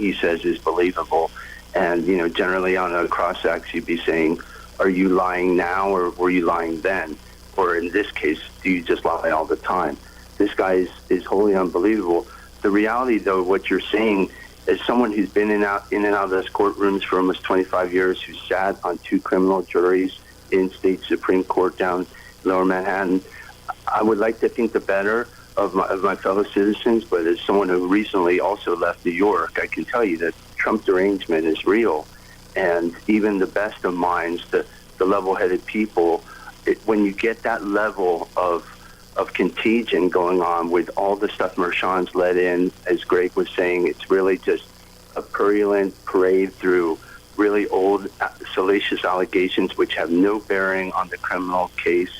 he says is believable. And, generally on a cross-ex, you'd be saying, are you lying now or were you lying then? Or in this case, do you just lie all the time? This guy is wholly unbelievable. The reality, though, what you're saying, as someone who's been in and out of those courtrooms for almost 25 years, who sat on 2 criminal juries in state Supreme Court down Lower Manhattan, I would like to think the better of my fellow citizens, but as someone who recently also left New York, I can tell you that Trump derangement is real. And even the best of minds, the level-headed people, when you get that level of contagion going on with all the stuff Mershon's let in, as Greg was saying, it's really just a purulent parade through really old, salacious allegations which have no bearing on the criminal case.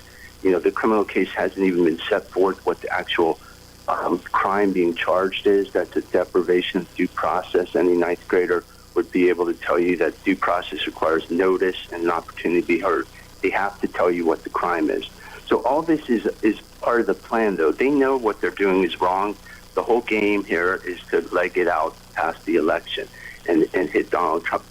The criminal case hasn't even been set forth what the actual crime being charged is. That's a deprivation of due process. Any ninth grader would be able to tell you that due process requires notice and an opportunity to be heard. They have to tell you what the crime is. So all this is part of the plan, though. They know what they're doing is wrong. The whole game here is to leg it out past the election and hit Donald Trump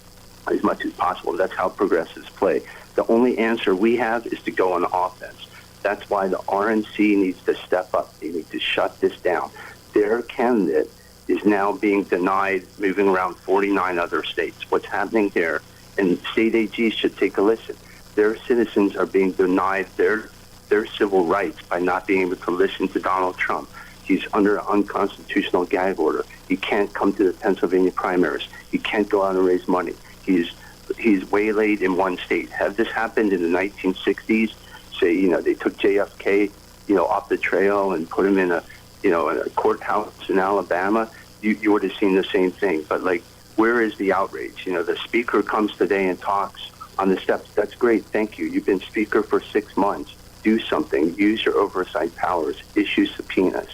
as much as possible. That's how progressives play. The only answer we have is to go on offense. That's why the RNC needs to step up. They need to shut this down. Their candidate is now being denied moving around 49 other states. What's happening here, and state AGs should take a listen. Their citizens are being denied their civil rights by not being able to listen to Donald Trump. He's under an unconstitutional gag order. He can't come to the Pennsylvania primaries. He can't go out and raise money. He's waylaid in one state. Had this happened in the 1960s, say, they took JFK, off the trail and put him in a courthouse in Alabama, you would have seen the same thing. But, where is the outrage? The speaker comes today and talks on the steps. That's great. Thank you. You've been speaker for 6 months. Do something. Use your oversight powers. Issue subpoenas.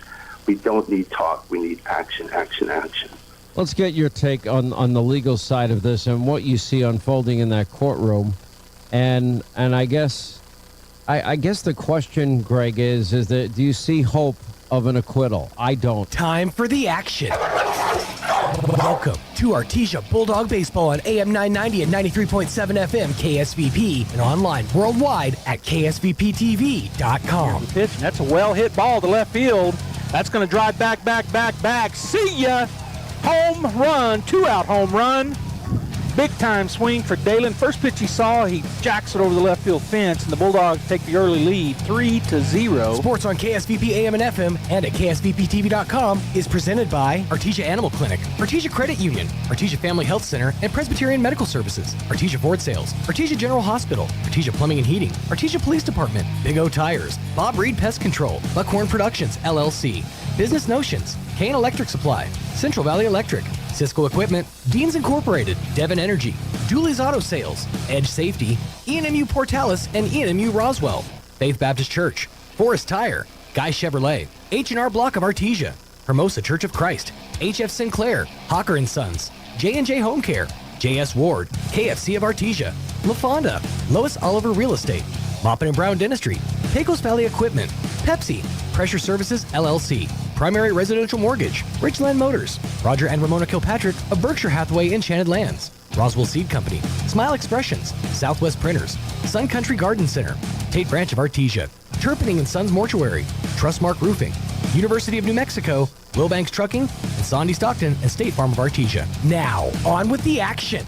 We don't need talk. We need action, action, action. Let's get your take on the legal side of this and what you see unfolding in that courtroom. And I guess the question, Greg, is that do you see hope of an acquittal? I don't. Time for the action. Welcome to Artesia Bulldog Baseball on AM 990 and 93.7 FM KSVP and online worldwide at ksvptv.com. Pitch, and that's a well-hit ball to left field. That's going to drive back. See ya! Home run, 2-out home run. Big-time swing for Dalen. First pitch he saw, he jacks it over the left field fence, and the Bulldogs take the early lead, 3-0. Sports on KSVP AM and FM and at ksvptv.com is presented by Artesia Animal Clinic, Artesia Credit Union, Artesia Family Health Center and Presbyterian Medical Services, Artesia Ford Sales, Artesia General Hospital, Artesia Plumbing and Heating, Artesia Police Department, Big O Tires, Bob Reed Pest Control, Buckhorn Productions, LLC, Business Notions, Kane Electric Supply, Central Valley Electric, Cisco Equipment, Deans Incorporated, Devon Energy, Dooley's Auto Sales, Edge Safety, E&MU Portales and E&MU Roswell, Faith Baptist Church, Forest Tire, Guy Chevrolet, H&R Block of Artesia, Hermosa Church of Christ, HF Sinclair, Hawker & Sons, J&J Home Care, JS Ward, KFC of Artesia, LaFonda, Lois Oliver Real Estate, Maupin & Brown Dentistry, Pecos Valley Equipment, Pepsi, Pressure Services LLC, Primary Residential Mortgage, Richland Motors, Roger and Ramona Kilpatrick of Berkshire Hathaway Enchanted Lands, Roswell Seed Company, Smile Expressions, Southwest Printers, Sun Country Garden Center, Tate Branch of Artesia, Turpinning & Sons Mortuary, Trustmark Roofing, University of New Mexico, Wilbanks Trucking, and Sandy Stockton and State Farm of Artesia. Now, on with the action.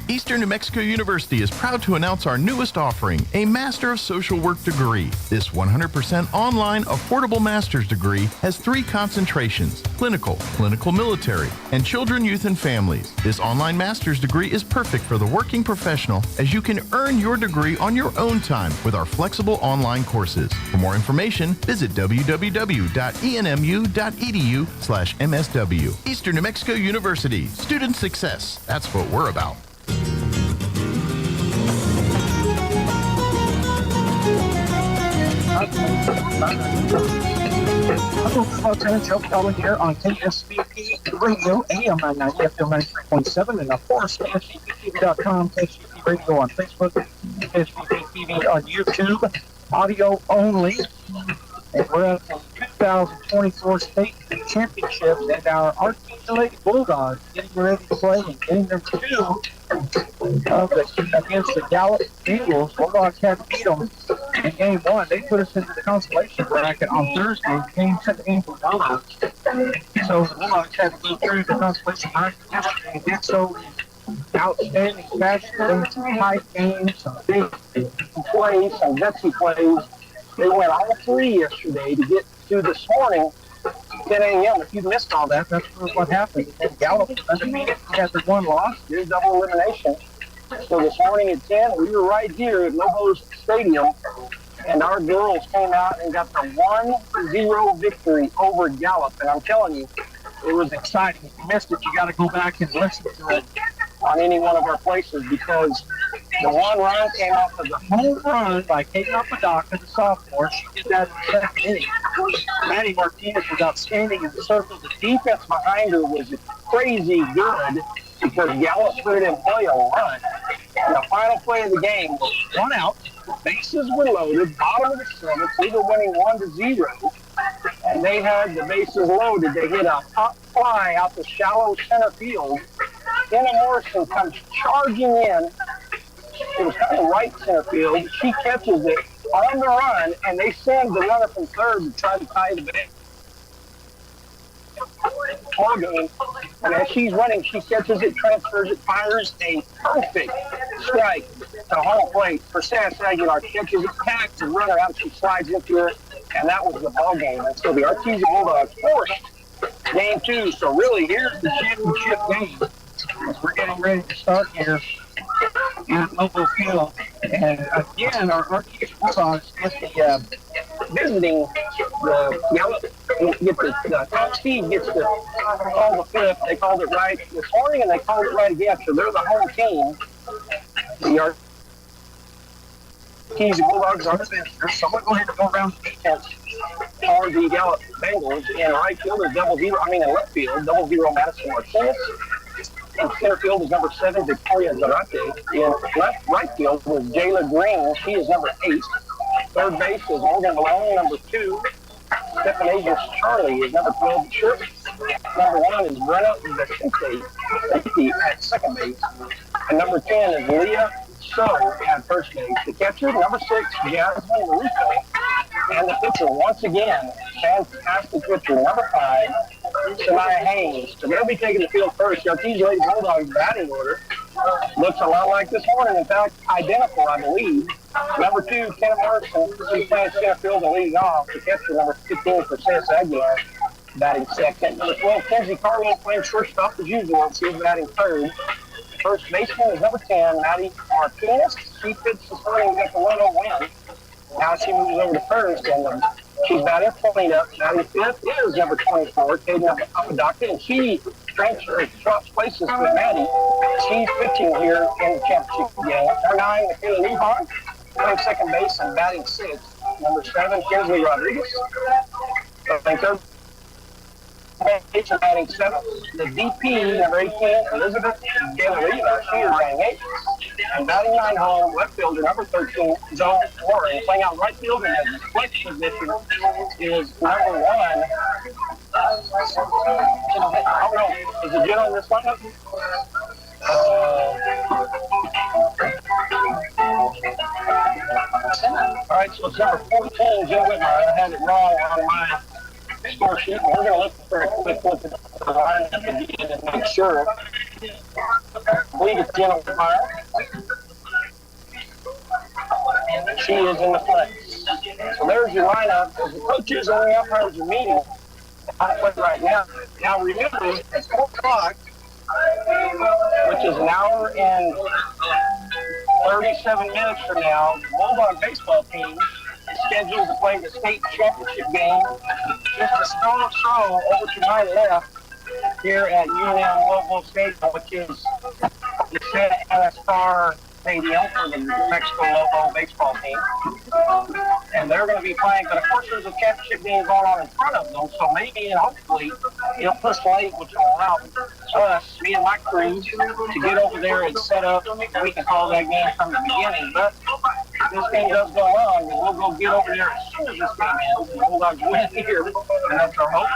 Eastern New Mexico University is proud to announce our newest offering, a Master of Social Work degree. This 100% online, affordable master's degree has 3 concentrations: clinical, clinical military, and children, youth, and families. This online master's degree is perfect for the working professional, as you can earn your degree on your own time with our flexible online courses. For more information, visit www.enmu.edu/MSW. Eastern New Mexico University, student success. That's what we're about. Lieutenant Joe Calvin here on KSVP Radio, AM 990, FM 93.7, and of course, KSVPTV.com, KSVP Radio on Facebook, KSVP TV on YouTube, audio only. And we're at the 2024 state championships, and our Artesia Lady Bulldogs getting ready to play and getting their two against the Gallup Eagles. Bulldogs had to beat them in game one. They put us into the consolation bracket on Thursday. Game second game for Bulldogs. So the Bulldogs had to go through the consolation bracket yesterday and did so in outstanding fashion. Some tight games, some big plays, some gutsy plays. They went all three yesterday to get to this morning, 10 a.m. If you missed all that, that's what happened. And Gallup was undefeated. We had the one loss, did double elimination. So this morning at 10, we were right here at Lobos Stadium, and our girls came out and got the 1-0 victory over Gallup. And I'm telling you, it was exciting. If you missed it, you got to go back and listen to it on any one of our places, because the one run came off of the home run by Kate Papadaka, the sophomore. She did that in the second inning. Maddie Martinez was outstanding in the circle. The defense behind her was crazy good because Gallup put it in play a run. And the final play of the game was 1 out. Bases were loaded, bottom of the seventh. We were winning 1-0. And they had the bases loaded. They hit a hot fly out the shallow center field. Jenna Morrison comes charging in. It was kind of right center field. She catches it on the run, and they send the runner from third to try to tie the ball game. And as she's running, she catches it, transfers it, fires a perfect strike to home plate. For Sass Aguilar, catches it, packs the runner out, she slides into it, and that was the ball game. And so the Artesia Bulldogs forced game two. So really, here's the championship game. As we're getting ready to start here at Lobo Field. And again, our Artesia Bulldogs get the visiting the Gallup, get the top seed gets to call the fifth. They called it right this morning, and they called it right again. So they're the home team. The Artesia Bulldogs are the visitors. So I'm going to go ahead and go around the defense for the Gallup Bengals. In right field is in left field, 00 Madison Martinez. In center field is number 7, Victoria Zarate. In right field was Jayla Green. She is number 8. Third base is Morgan Malone, number 2. Stephanasius Charlie is number 12. Sure. Number 1 is Brenna Vicente, safety at second base. And number 10 is Leah So at first base. The catcher, number 6, Jasmine Russo. And the pitcher, once again, fantastic pitcher, number 5, Shania Haynes. So they'll be taking the field first. Artesia Lady Bulldogs batting order looks a lot like this morning. In fact, identical, I believe. Number 2, Kenna Morrison. She's playing center field and leading off. The catcher, number 15, Artesia Aguilar, batting second. Number 12, Kenzie Carlo playing shortstop as usual. She's batting third. First baseman is number 10, Maddie Martinez. She pitched this morning, got the 1-0 win. Now she moves over to first, and she's batting cleanup. Batting fifth is number 24, Kaden Papadaka, and she swaps places with Maddie. She's pitching here in the championship game. Number 9, Michaela Lujan, playing second base and batting sixth. Number 7, Kinsley Rodriguez. Third base and batting seventh. The DP, number 18, Elizabeth Gallarita. She is batting 8th. And batting 9 home, left fielder, number 13, Joe Warren. Playing out right field in the flex position is number 1. I don't know. Is it Jen on this lineup? All right, so it's number 14, Joe Whitmer. I had it wrong on my score sheet. We're going to look for a quick look at the lineup again and make sure. I believe it's Jenna Whitmer. She is in the flex. So there's your lineup. The coaches and the umpires are meeting right now. Now remember, at 4 o'clock, which is an hour and 37 minutes from now, the Bulldog baseball team is scheduled to play the state championship game. Just a stone's throw over to my left here at UNM Lobo Stadium, which is the Star Stadium for the New Mexico Lobo baseball team. And they're going to be playing, but of course there's a championship game going on in front of them, so maybe and hopefully it'll push late, which will allow us, me and my crew, to get over there and set up, and we can call that game from the beginning. But if this game does go on, then we'll go get over there as soon as this game ends. The Bulldogs win here, and that's our hope.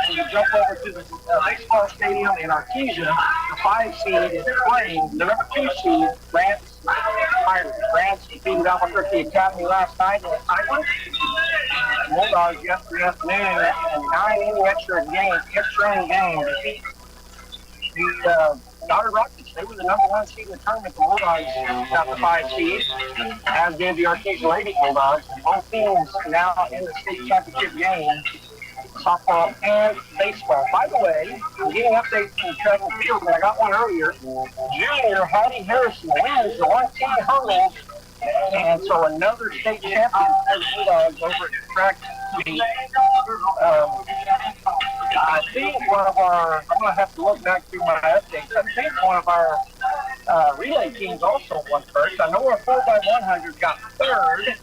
So we jump over to the baseball stadium in Artesia. The 5 seed is playing the number 2 seed, Grants Pirates. Grants defeated Albuquerque Academy last night in the title. Bulldogs yesterday afternoon in a 9-inning extra inning game defeat the Daughter Rockets. They were the number 1 seed in the tournament. The Bulldogs got the 5 seed, as did the Artesia Lady Bulldogs. Both teams now in the state championship game, softball and baseball. By the way, I'm getting updates from the track and field, but I got one earlier. Junior Hattie Harrison wins the 1T hurdles, and so another state champion for the Bulldogs over at track meet. I think one of our, I'm going to have to look back through my updates. I think one of our relay teams also won first. I know our 4x100 got third.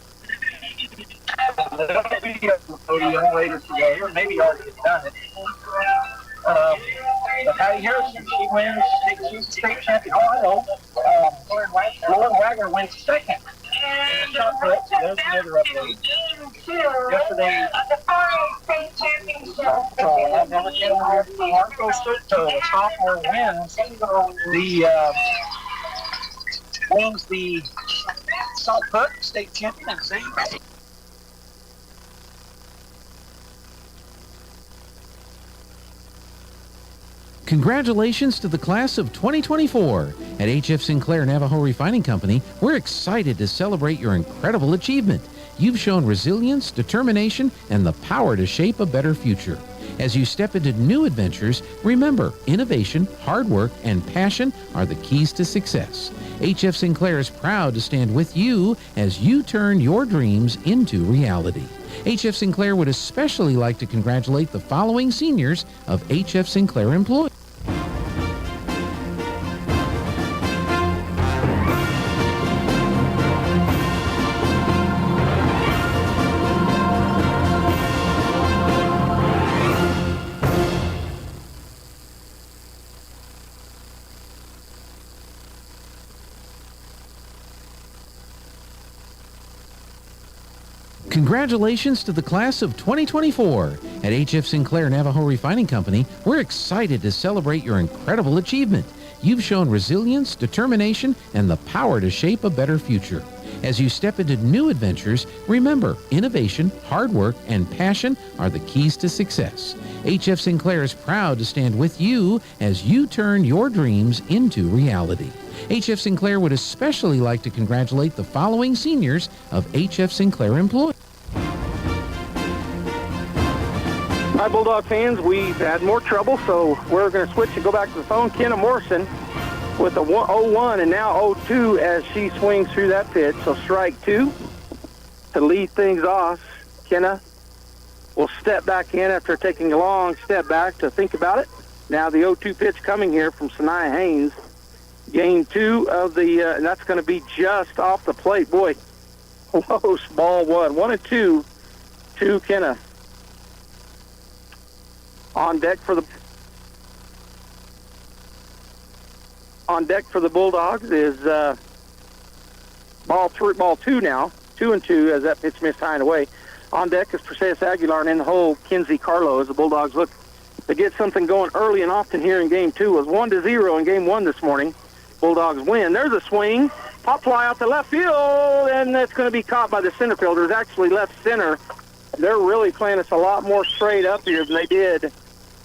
That'll be at the podium later today, or maybe already has done it. But Patty Harrison, she wins state champion. Oh, I know. Lauren Wagner wins second. Shot put. There's another update. Yesterday, Marco Soto, a sophomore, wins the shot put state championship. Congratulations to the class of 2024. At H.F. Sinclair Navajo Refining Company, we're excited to celebrate your incredible achievement. You've shown resilience, determination, and the power to shape a better future. As you step into new adventures, remember, innovation, hard work, and passion are the keys to success. H.F. Sinclair is proud to stand with you as you turn your dreams into reality. H.F. Sinclair would especially like to congratulate the following seniors of H.F. Sinclair employees. Congratulations to the class of 2024. At H.F. Sinclair Navajo Refining Company, we're excited to celebrate your incredible achievement. You've shown resilience, determination, and the power to shape a better future. As you step into new adventures, remember, innovation, hard work, and passion are the keys to success. H.F. Sinclair is proud to stand with you as you turn your dreams into reality. H.F. Sinclair would especially like to congratulate the following seniors of H.F. Sinclair employees. Hi, Bulldog fans. We've had more trouble, so we're going to switch and go back to the phone. Kenna Morrison with a 0-1 and now 0-2 as she swings through that pitch. So strike 2 to lead things off. Kenna will step back in after taking a long step back to think about it. Now the 0-2 pitch coming here from Sanaya Haynes. Game 2 of the, and that's going to be just off the plate. Boy, close ball 1. 1-2 to Kenna. On deck for the Bulldogs is ball 2 now. 2-2 as that pitch missed high and away. On deck is Perseus Aguilar, and in the hole, Kinsey Carlo, as the Bulldogs look to get something going early and often here in Game 2. It was 1-0 in Game 1 this morning. Bulldogs win. There's a swing. Pop fly out to left field, and that's going to be caught by the center fielders. Actually left center. They're really playing us a lot more straight up here than they did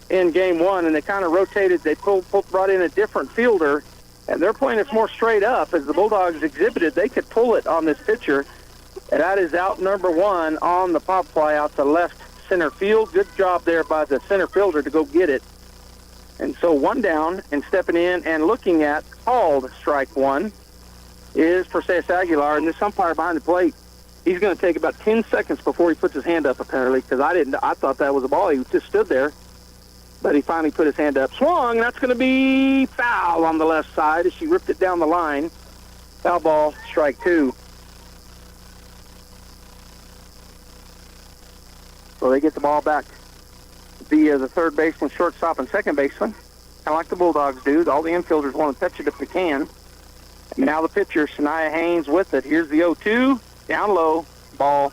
in Game 1, and they kind of rotated. They brought in a different fielder, and they're playing us more straight up. As the Bulldogs exhibited, they could pull it on this pitcher, and that is out number 1 on the pop fly out to left center field. Good job there by the center fielder to go get it. And so 1 down, and stepping in and looking at called strike 1 is Perseus Aguilar, and this umpire behind the plate, he's going to take about 10 seconds before he puts his hand up, apparently, because I thought that was a ball. He just stood there, but he finally put his hand up. Swung, that's going to be foul on the left side as she ripped it down the line. Foul ball, strike 2. So they get the ball back via the third baseman, shortstop, and second baseman, kind of like the Bulldogs do. All the infielders want to touch it if they can. And now the pitcher, Shania Haynes, with it. Here's the 0-2, down low, ball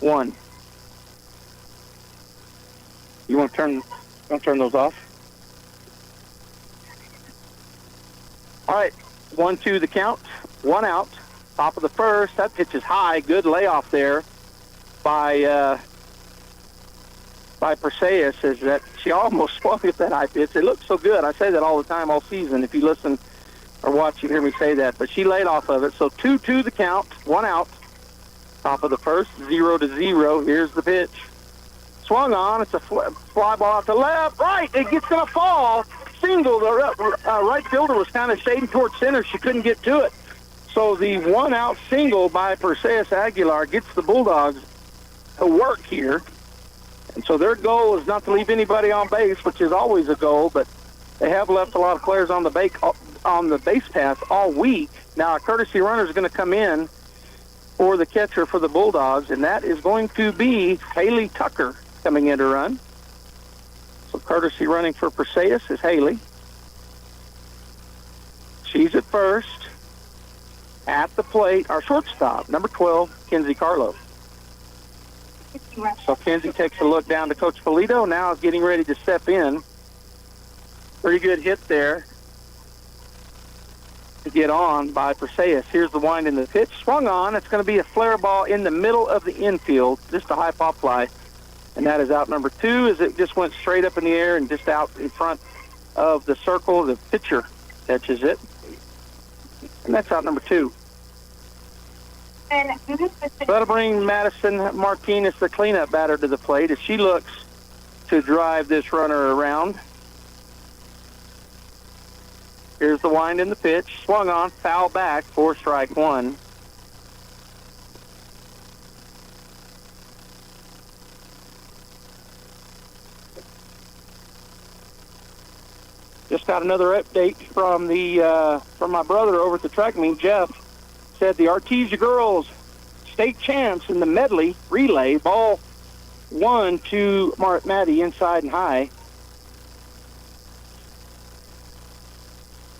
1. You want to turn those off? All right, 1-2 the count, 1 out. Top of the first. That pitch is high. Good layoff there by Perseus. Is that she almost swung at that high pitch. It looked so good. I say that all the time all season. If you listen or watch, you hear me say that. But she laid off of it. So 2-2 the count, 1 out. Top of the first, 0-0. Here's the pitch. Swung on. It's a fly ball out to left. Right. It's going to fall. Single. The right fielder was kind of shading towards center. She couldn't get to it. So the 1-out single by Perseus Aguilar gets the Bulldogs to work here. And so their goal is not to leave anybody on base, which is always a goal, but they have left a lot of players on the base path all week. Now a courtesy runner is going to come in for the catcher for the Bulldogs, and that is going to be Haley Tucker coming in to run. So courtesy running for Perseus is Haley. She's at first. At the plate, our shortstop, number 12, Kenzie Carlo. So Kenzie takes a look down to Coach Polito. Now is getting ready to step in. Pretty good hit there to get on by Perseus. Here's the wind in the pitch. Swung on. It's going to be a flare ball in the middle of the infield. Just a high pop fly. And that is out number 2 as it just went straight up in the air and just out in front of the circle. The pitcher catches it. And that's out number 2. That'll bring Madison Martinez, the cleanup batter, to the plate as she looks to drive this runner around. Here's the wind in the pitch. Swung on, foul back for strike 1. Just got another update from from my brother over at the track meet, Jeff. Said the Artesia girls state champs in the medley relay, ball 1 to Maddie inside and high.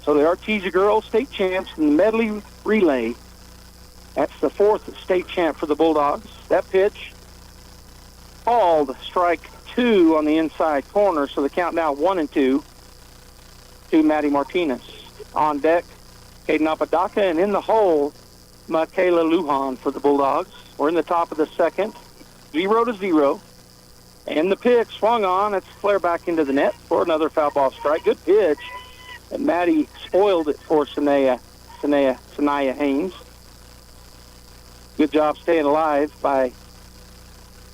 So the Artesia girls state champs in the medley relay. That's the 4th state champ for the Bulldogs. That pitch called strike 2 on the inside corner, so the count now 1-2 to Maddie Martinez. On deck, Caden Apodaca, and in the hole, Michaela Lujan for the Bulldogs. We're in the top of the second, 0-0. And the pitch swung on. It's flare back into the net for another foul ball strike. Good pitch. And Maddie spoiled it for Shania Haynes. Good job staying alive by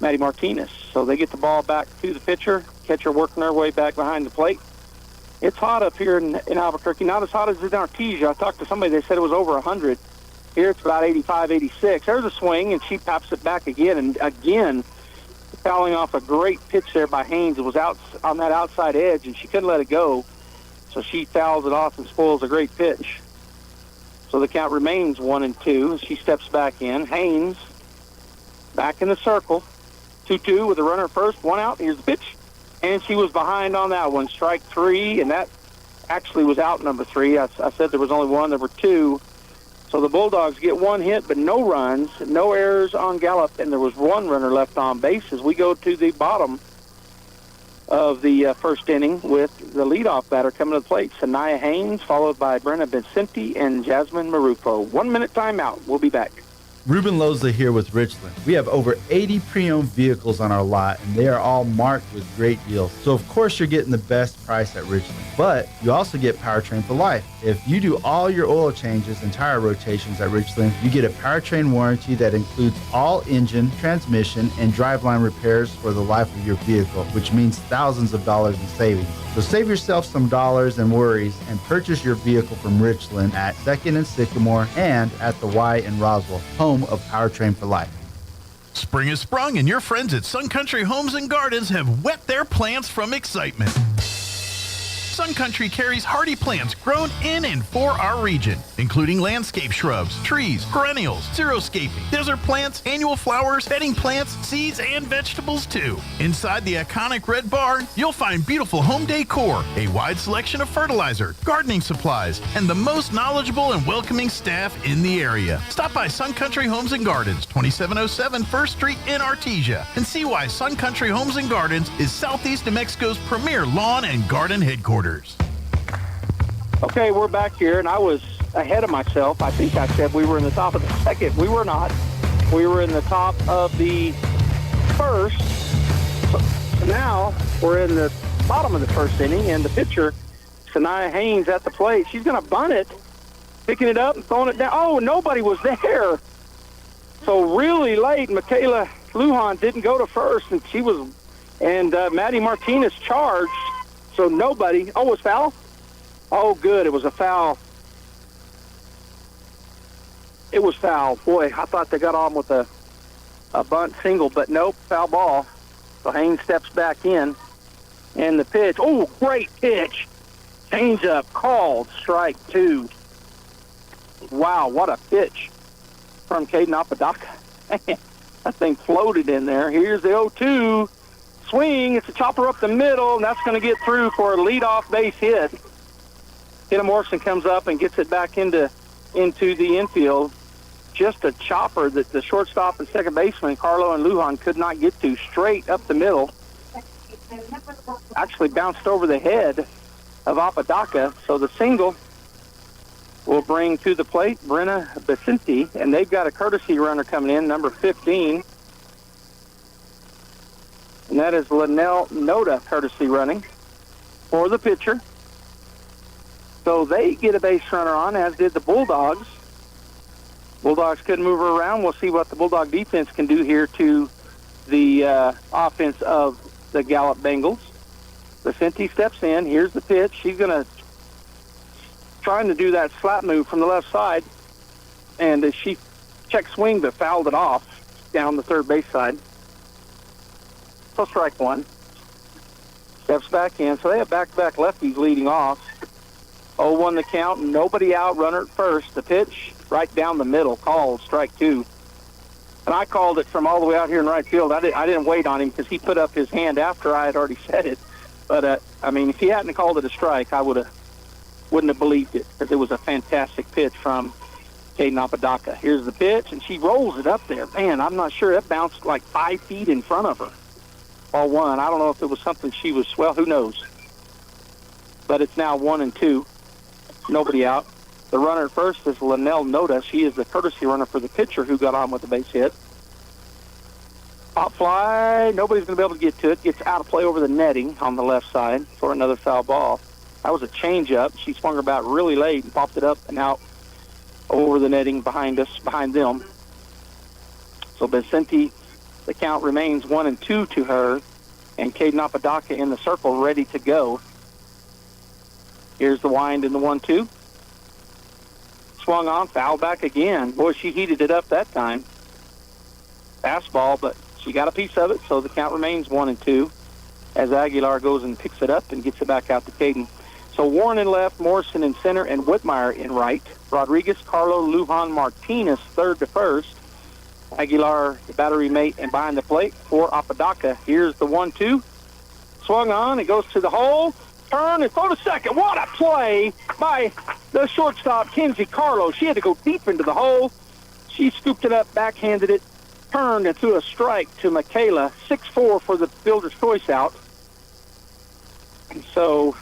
Maddie Martinez. So they get the ball back to the pitcher. Catcher working their way back behind the plate. It's hot up here in Albuquerque. Not as hot as in Artesia. I talked to somebody. They said it was over 100. Here it's about 85, 86. There's a swing, and she pops it back again. And again, fouling off a great pitch there by Haynes. It was out on that outside edge, and she couldn't let it go. So she fouls it off and spoils a great pitch. So the count remains 1-2. She steps back in. Haynes back in the circle. 2-2 with a runner first. 1 out. Here's the pitch. And she was behind on that one. Strike 3, and that actually was out number 3. I said there was only 1. There were 2. So the Bulldogs get 1 hit, but no runs, no errors on Gallup, and there was 1 runner left on base as we go to the bottom of the first inning with the leadoff batter coming to the plate, Shania Haynes, followed by Brenna Vincenti and Jasmine Marufo. 1-minute timeout. We'll be back. Ruben Loza here with Richland. We have over 80 pre-owned vehicles on our lot, and they are all marked with great deals. So of course you're getting the best price at Richland, but you also get powertrain for life. If you do all your oil changes and tire rotations at Richland, you get a powertrain warranty that includes all engine, transmission, and driveline repairs for the life of your vehicle, which means thousands of dollars in savings. So save yourself some dollars and worries and purchase your vehicle from Richland at 2nd and Sycamore and at the Y in Roswell, home of Powertrain for Life. Spring has sprung and your friends at Sun Country Homes and Gardens have wet their plants from excitement. Sun Country carries hardy plants grown in and for our region, including landscape shrubs, trees, perennials, xeriscaping, desert plants, annual flowers, bedding plants, seeds, and vegetables too. Inside the iconic red barn, you'll find beautiful home decor, a wide selection of fertilizer, gardening supplies, and the most knowledgeable and welcoming staff in the area. Stop by Sun Country Homes and Gardens, 2707 First Street in Artesia, and see why Sun Country Homes and Gardens is Southeast New Mexico's premier lawn and garden headquarters. Okay, we're back here, and I was ahead of myself. I think I said we were in the top of the second. We were not. We were in the top of the first. So now we're in the bottom of the first inning, and the pitcher, Sanaya Haynes, at the plate. She's going to bunt it, picking it up and throwing it down. Oh, nobody was there. So really late, Michaela Lujan didn't go to first, and Maddie Martinez charged. So nobody. Oh, it was foul? Oh, good. It was a foul. It was foul. Boy, I thought they got on with a bunt single, but nope, foul ball. So Haynes steps back in, and the pitch. Oh, great pitch. Change up, called, strike 2. Wow, what a pitch from Caden Apodaca. That thing floated in there. Here's the 0-2 swing. It's a chopper up the middle, and that's going to get through for a leadoff base hit. Kenna Morrison comes up and gets it back into the infield. Just a chopper that the shortstop and second baseman, Carlo and Lujan, could not get to, straight up the middle. Actually bounced over the head of Apodaca. So the single will bring to the plate Brenna Vicente, and they've got a courtesy runner coming in, number 15. And that is Linnell Noda courtesy running for the pitcher. So they get a base runner on, as did the Bulldogs. Bulldogs couldn't move her around. We'll see what the Bulldog defense can do here to the offense of the Gallup Bengals. Vicente steps in. Here's the pitch. She's trying to do that slap move from the left side, and she checked swing but fouled it off down the third base side. So strike 1. Steps back in. So they have back-to-back lefties leading off. 0-1 the count. Nobody out. Runner at first. The pitch right down the middle. Called strike 2. And I called it from all the way out here in right field. I didn't wait on him because he put up his hand after I had already said it. But, I mean, if he hadn't called it a strike, I wouldn't have believed it, because it was a fantastic pitch from Caden Apodaca. Here's the pitch, and she rolls it up there. Man, I'm not sure. It bounced like 5 feet in front of her. Ball 1. I don't know if it was something she was, well, who knows. But it's now 1-2. Nobody out. The runner at first is Linnell Noda. She is the courtesy runner for the pitcher who got on with the base hit. Pop fly. Nobody's going to be able to get to it. Gets out of play over the netting on the left side for another foul ball. That was a changeup. She swung her bat really late and popped it up and out over the netting behind them. So Vicente, the count remains 1-2 to her, and Caden Apodaca in the circle ready to go. Here's the wind in the 1-2. Swung on, foul back again. Boy, she heated it up that time. Fastball, but she got a piece of it, so the count remains 1-2 as Aguilar goes and picks it up and gets it back out to Caden. So Warren in left, Morrison in center, and Whitmire in right. Rodriguez, Carlo, Lujan, Martinez third to first. Aguilar, the battery mate, and behind the plate for Apodaca. Here's the 1-2. Swung on, it goes to the hole. Turn and throw to second. What a play by the shortstop, Kenzie Carlo. She had to go deep into the hole. She scooped it up, backhanded it, turned and threw a strike to Michaela. 6-4 for the fielder's choice out. And so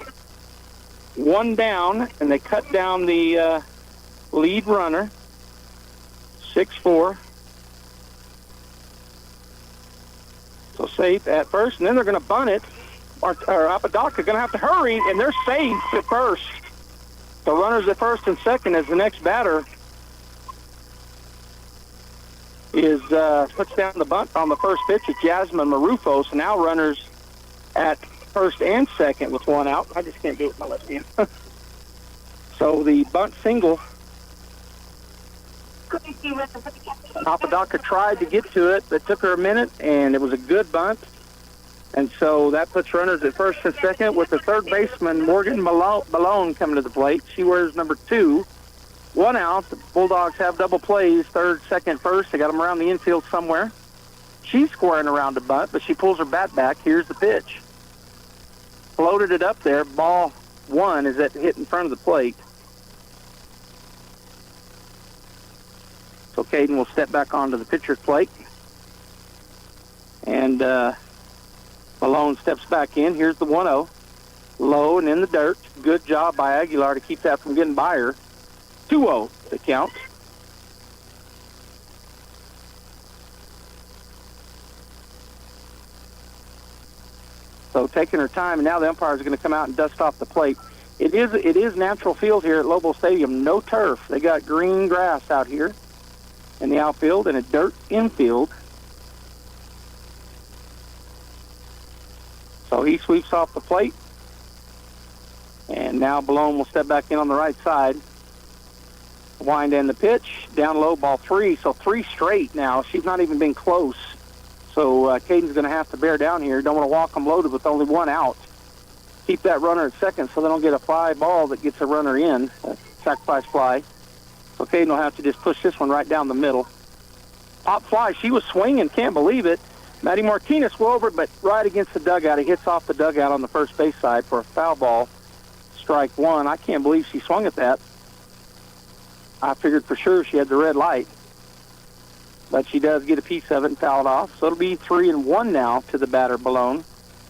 1 down, and they cut down the lead runner. 6-4. So safe at first, and then they're going to bunt it. Apodaca going to have to hurry, and they're safe at first. The runners at first and second as the next batter is puts down the bunt on the first pitch at Jasmine Marufo. So now runners at first and second with 1 out. I just can't do it with my left hand. So the bunt single. Apodaca tried to get to it, but took her a minute, and it was a good bunt. And so that puts runners at first and second with the third baseman, Morgan Malone, coming to the plate. She wears number 2. 1 out. The Bulldogs have double plays, third, second, first. They got them around the infield somewhere. She's squaring around to bunt, but she pulls her bat back. Here's the pitch. Floated it up there. Ball one is hit in front of the plate. So Caden will step back onto the pitcher's plate. And Malone steps back in. Here's the 1-0. Low and in the dirt. Good job by Aguilar to keep that from getting by her. 2-0 the count. So taking her time, and now the umpires are going to come out and dust off the plate. It is natural field here at Lobo Stadium. No turf. They got green grass out here in the outfield and a dirt infield. So he sweeps off the plate. And now Malone will step back in on the right side. Wind in the pitch. Down low, ball 3. So 3 straight now. She's not even been close. So Caden's going to have to bear down here. Don't want to walk them loaded with only 1 out. Keep that runner at second so they don't get a fly ball that gets a runner in. A sacrifice fly. So Caden will have to just push this one right down the middle. Pop fly. She was swinging. Can't believe it. Maddie Martinez will over, but right against the dugout. He hits off the dugout on the first base side for a foul ball. Strike 1. I can't believe she swung at that. I figured for sure she had the red light. But she does get a piece of it and foul it off. So it'll be 3-1 now to the batter, Malone.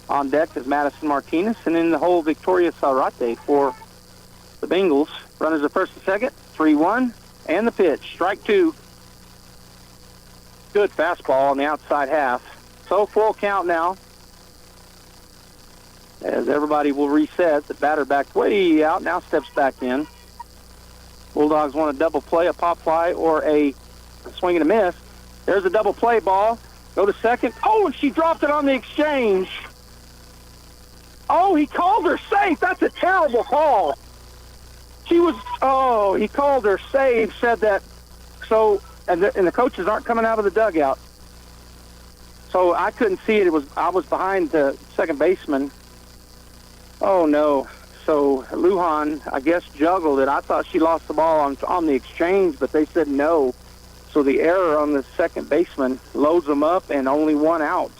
On deck is Madison Martinez, and in the hole, Victoria Zarate for the Bengals. Runners at first and second, 3-1, and the pitch. Strike 2. Good fastball on the outside half. So full count now. As everybody will reset, the batter backed way out, now steps back in. Bulldogs want a double play, a pop fly, or a swing and a miss. There's a double play ball. Go to second. Oh, and she dropped it on the exchange. Oh, he called her safe. That's a terrible call. He called her safe, said that. So, and the coaches aren't coming out of the dugout. So I couldn't see it. I was behind the second baseman. Oh, no. So Lujan, I guess, juggled it. I thought she lost the ball on the exchange, but they said no. So the error on the second baseman loads them up and only 1 out.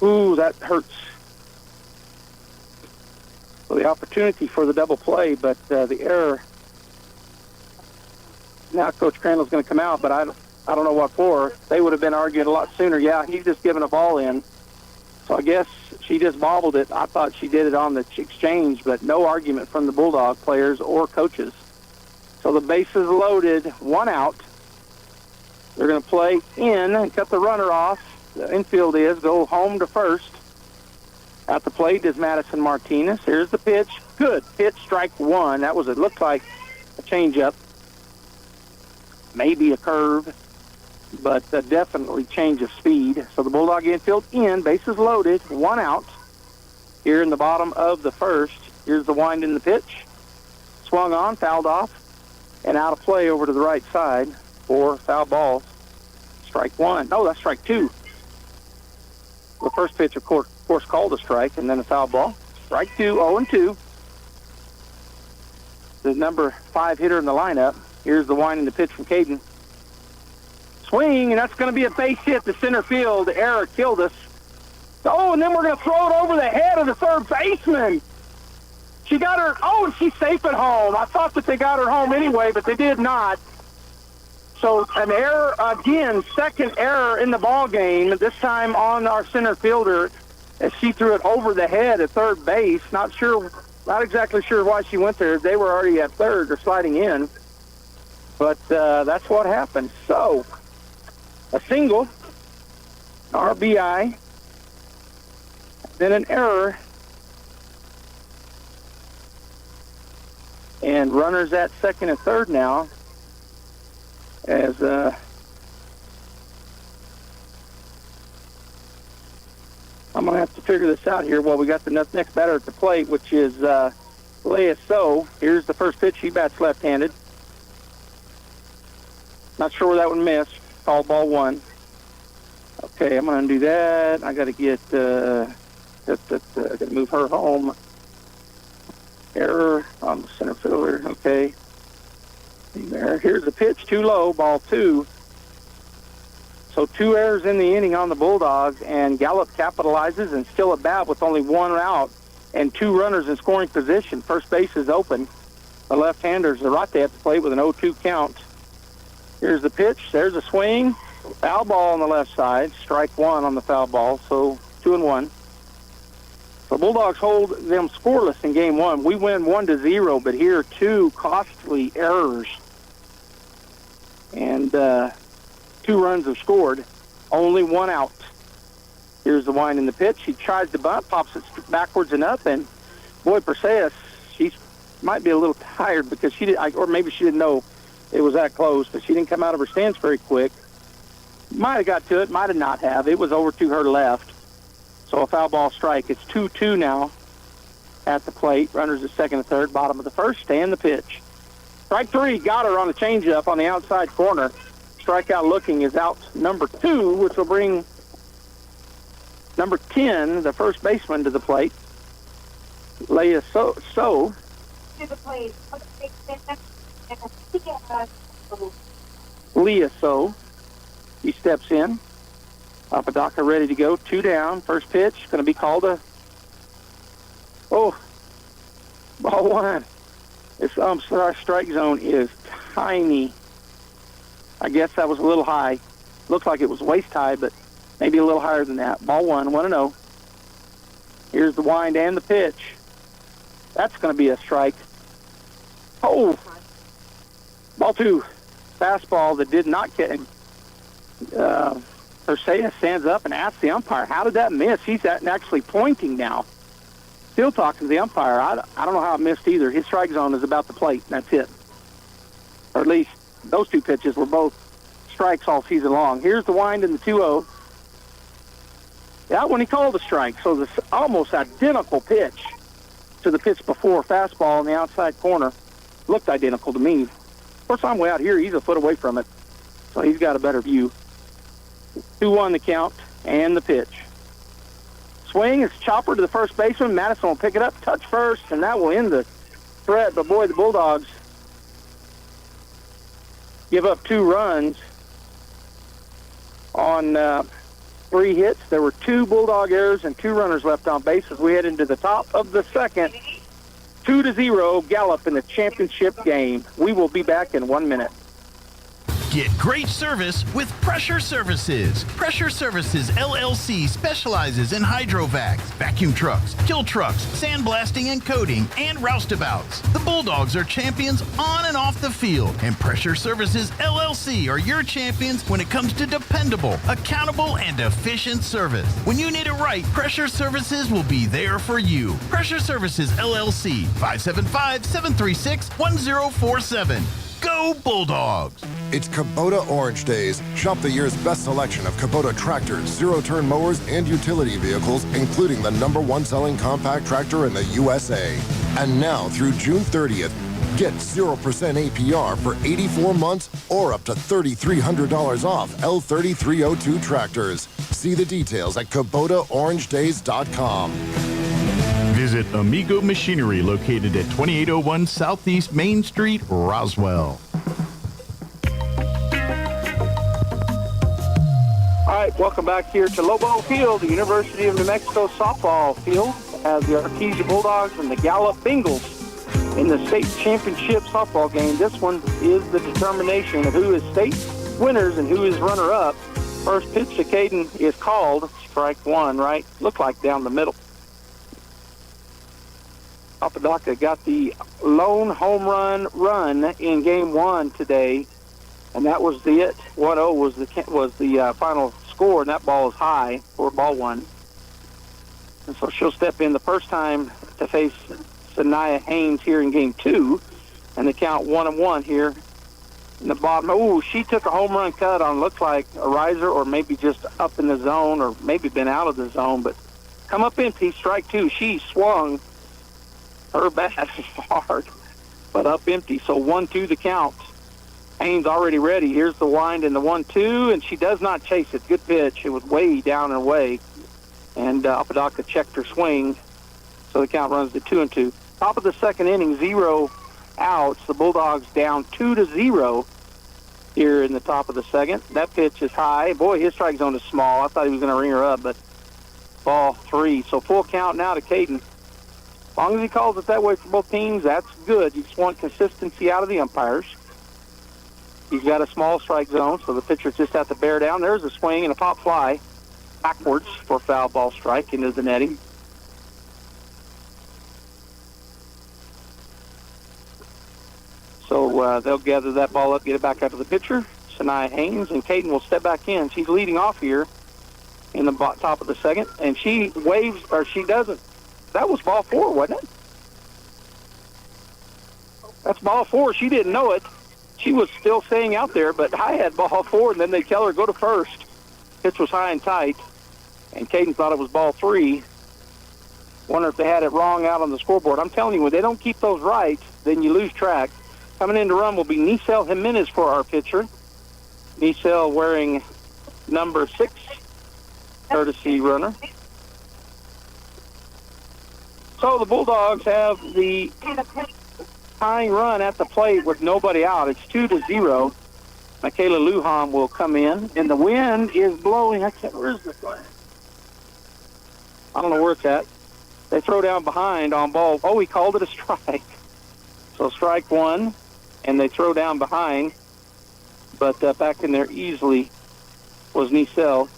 Ooh, that hurts. So the opportunity for the double play, but the error. Now Coach Crandall's going to come out, but I don't know what for. They would have been arguing a lot sooner. Yeah, he's just giving a ball in. So I guess she just bobbled it. I thought she did it on the exchange, but no argument from the Bulldog players or coaches. So the bases loaded, 1 out. They're going to play in and cut the runner off. The infield go home to first. At the plate is Madison Martinez. Here's the pitch. Good pitch, strike 1. That was, it looked like a changeup. Maybe a curve, but definitely change of speed. So the Bulldog infield in, bases loaded, 1 out. Here in the bottom of the first, here's the wind in the pitch. Swung on, fouled off, and out of play over to the right side for foul ball. Strike 1. No, that's strike 2. The first pitch, of course, called a strike, and then a foul ball. Strike 2, 0-2. The number 5 hitter in the lineup. Here's the wind in the pitch from Caden. Swing, and that's going to be a base hit to center field. The error killed us. Oh, and then we're going to throw it over the head of the third baseman. She got her. Oh, and she's safe at home. I thought that they got her home anyway, but they did not. So an error again, second error in the ball game. This time on our center fielder, as she threw it over the head at third base. Not exactly sure why she went there. They were already at third or sliding in, but that's what happened. So a single, RBI, then an error, and runners at second and third now. As I'm going to have to figure this out here. Well, we got the next batter at the plate, which is Leia So. Here's the first pitch. He bats left-handed. Not sure where that one missed. Called ball 1. Okay, I'm going to undo that. I got to get got to move her home. Error on the center fielder. Okay. There. Here's the pitch, too low, ball 2. So 2 errors in the inning on the Bulldogs, and Gallup capitalizes and still at bat with only 1 out and 2 runners in scoring position. First base is open. The left-handers are right there at the plate with an 0-2 count. Here's the pitch. There's a swing. Foul ball on the left side. Strike 1 on the foul ball, so 2-1. The Bulldogs hold them scoreless in game 1. We win 1-0, but here 2 costly errors. And 2 runs are scored. Only 1 out. Here's the wind in the pitch. He tries to bunt, pops it backwards and up, and boy, Perseus, she might be a little tired because she did, or maybe she didn't know it was that close, but she didn't come out of her stance very quick. Might have got to it, might have not have. It was over to her left. So a foul ball strike. It's 2-2 now at the plate. Runners at second and third, bottom of the first, and the pitch. Strike 3, got her on the changeup on the outside corner. Strikeout looking is out number 2, which will bring number 10, the first baseman, to the plate. Leah So. To the plate. Leah So. He steps in. Apodaca ready to go. 2 down. First pitch going to be called a... Oh, ball 1. This strike zone is tiny. I guess that was a little high. Looked like it was waist high, but maybe a little higher than that. Ball 1, 1-0. Here's the wind and the pitch. That's going to be a strike. Oh, ball 2. Fastball that did not get him. Artesia stands up and asks the umpire, how did that miss? He's actually pointing now. Still talking to the umpire. I don't know how it missed either. His strike zone is about the plate. That's it. Or at least those 2 pitches were both strikes all season long. Here's the wind in the 2-0. That one he called a strike. So this almost identical pitch to the pitch before. Fastball on the outside corner. Looked identical to me. Of course, I'm way out here. He's a foot away from it. So he's got a better view. 2-1 the count and the pitch. Swing is chopper to the first baseman. Madison will pick it up, touch first, and that will end the threat. But boy, the Bulldogs give up 2 runs on 3 hits. There were 2 Bulldog errors and 2 runners left on base as we head into the top of the second. 2-0 Gallup in the championship game. We will be back in 1 minute. Get great service with Pressure Services. Pressure Services LLC specializes in hydrovacs, vacuum trucks, kill trucks, sandblasting and coating, and roustabouts. The Bulldogs are champions on and off the field, and Pressure Services LLC are your champions when it comes to dependable, accountable, and efficient service. When you need it right, Pressure Services will be there for you. Pressure Services LLC, 575-736-1047. Go Bulldogs! It's Kubota Orange Days. Shop the year's best selection of Kubota tractors, zero-turn mowers, and utility vehicles, including the #1 selling compact tractor in the USA. And now through June 30th, get 0% APR for 84 months or up to $3,300 off L3302 tractors. See the details at KubotaOrangeDays.com. Visit Amigo Machinery, located at 2801 Southeast Main Street, Roswell. All right, welcome back here to Lobo Field, the University of New Mexico softball field, as the Artesia Bulldogs and the Gallup Bengals in the state championship softball game. This one is the determination of who is state winners and who is runner-up. First pitch to Caden is called. Strike 1, right? Looked like down the middle. Apodaca got the lone home run in game 1 today, and that was the it. 1-0 was the final score, and that ball is high for ball 1. And so she'll step in the first time to face Sanaya Haynes here in game 2, and the count 1-1 here in the bottom. Oh, she took a home run cut on, looks like a riser, or maybe just up in the zone, or maybe been out of the zone, but come up empty, strike 2. She swung her bat hard, but up empty. So 1-2 the count. Haynes already ready. Here's the wind and the 1-2, and she does not chase it. Good pitch. It was way down and away, and Apodaca checked her swing, so the count runs to 2-2. Top of the second inning, 0 outs. The Bulldogs down 2-0 here in the top of the second. That pitch is high. Boy, his strike zone is small. I thought he was going to ring her up, but ball 3. So full count now to Caden. As long as he calls it that way for both teams, that's good. You just want consistency out of the umpires. He's got a small strike zone, so the pitchers just have to bear down. There's a swing and a pop fly backwards for foul ball strike into the netting. So they'll gather that ball up, get it back out to the pitcher, Sanaya Haynes, and Caden will step back in. She's leading off here in the top of the second, and she waves, or she doesn't. That was ball 4, wasn't it? That's ball 4. She didn't know it. She was still staying out there, but I had ball 4, and then they tell her go to first. Pitch was high and tight, and Caden thought it was ball 3. Wonder if they had it wrong out on the scoreboard. I'm telling you, when they don't keep those right, then you lose track. Coming in to run will be Nisel Jimenez for our pitcher. Nisel wearing number 6, courtesy runner. So the Bulldogs have the tying run at the plate with nobody out. It's 2-0. Michaela Lujan will come in, and the wind is blowing. Where's the flag? I don't know where it's at. They throw down behind on ball. Oh, he called it a strike. So strike 1, and they throw down behind. But back in there easily was Nisel.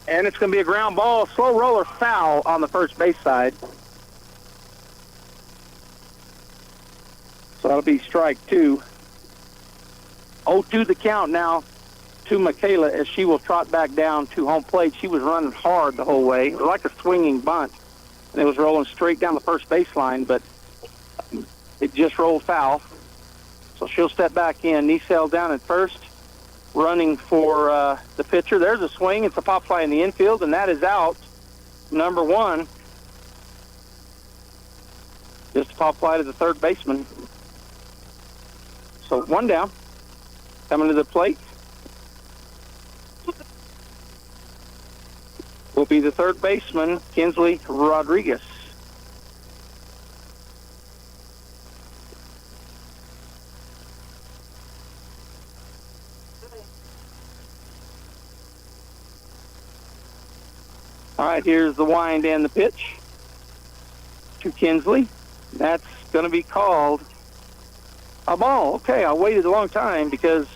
And it's going to be a ground ball, slow roller foul on the first base side. So that'll be strike 2. 0-2 the count now to Michaela as she will trot back down to home plate. She was running hard the whole way. It was like a swinging bunt. And it was rolling straight down the first baseline, but it just rolled foul. So she'll step back in. Nisel down at first, running for the pitcher. There's a swing. It's a pop fly in the infield, and that is out. Number 1. Just a pop fly to the third baseman. So 1 down. Coming to the plate will be the third baseman, Kinsley Rodriguez. All right, here's the wind and the pitch to Kinsley. That's going to be called a ball. Okay, I waited a long time because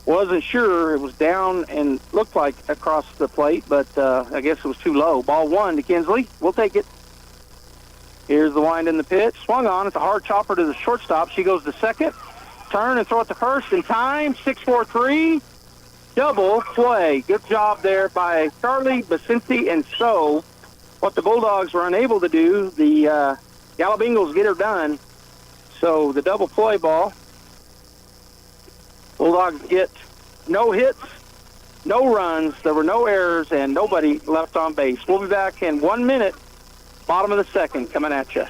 wasn't sure. It was down and looked like across the plate, but I guess it was too low. Ball 1 to Kinsley. We'll take it. Here's the wind and the pitch. Swung on. It's a hard chopper to the shortstop. She goes to second. Turn and throw it to first in time. 6-4-3. Double play. Good job there by Charlie, Basinti, and So. What the Bulldogs were unable to do, the Gallup Eagles get her done. So the double play ball. Bulldogs get no hits, no runs. There were no errors, and nobody left on base. We'll be back in 1 minute. Bottom of the second coming at you.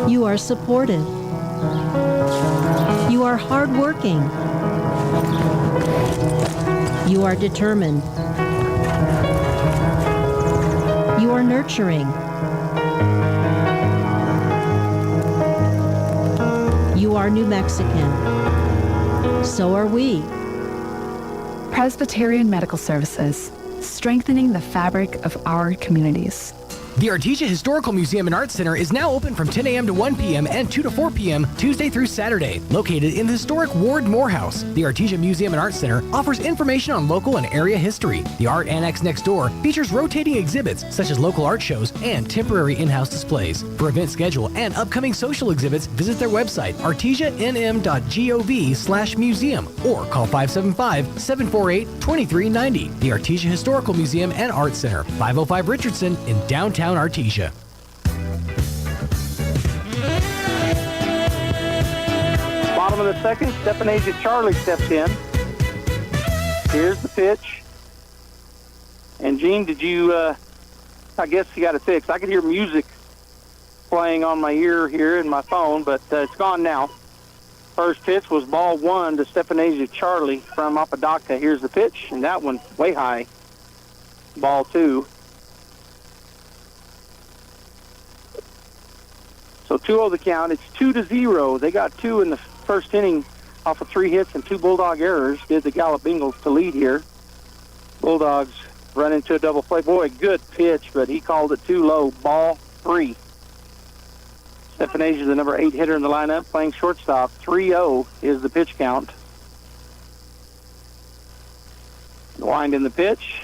You are supported. You are hardworking. You are determined. You are nurturing. You are New Mexican. So are we. Presbyterian Medical Services, strengthening the fabric of our communities. The Artesia Historical Museum and Art Center is now open from 10 a.m. to 1 p.m. and 2 to 4 p.m. Tuesday through Saturday. Located in the historic Ward Morehouse, the Artesia Museum and Art Center offers information on local and area history. The art annex next door features rotating exhibits such as local art shows and temporary in-house displays. For event schedule and upcoming social exhibits, visit their website, artesianm.gov/museum, or call 575-748-2390. The Artesia Historical Museum and Art Center, 505 Richardson in downtown Artesia. Bottom of the second, Stephanasia Charlie steps in. Here's the pitch. And Gene, did you, I guess you got it fixed. I could hear music playing on my ear here in my phone, but it's gone now. First pitch was ball 1 to Stephanasia Charlie from Apodaca. Here's the pitch, and that one way high. Ball 2. So 2-0 the count. It's 2-0. They got 2 in the first inning off of 3 hits and 2 Bulldog errors. Did the Gallup Bengals to lead here. Bulldogs run into a double play. Boy, good pitch, but he called it too low. Ball 3. Stephanasia, the number 8 hitter in the lineup, playing shortstop. 3-0 is the pitch count. Wind in the pitch.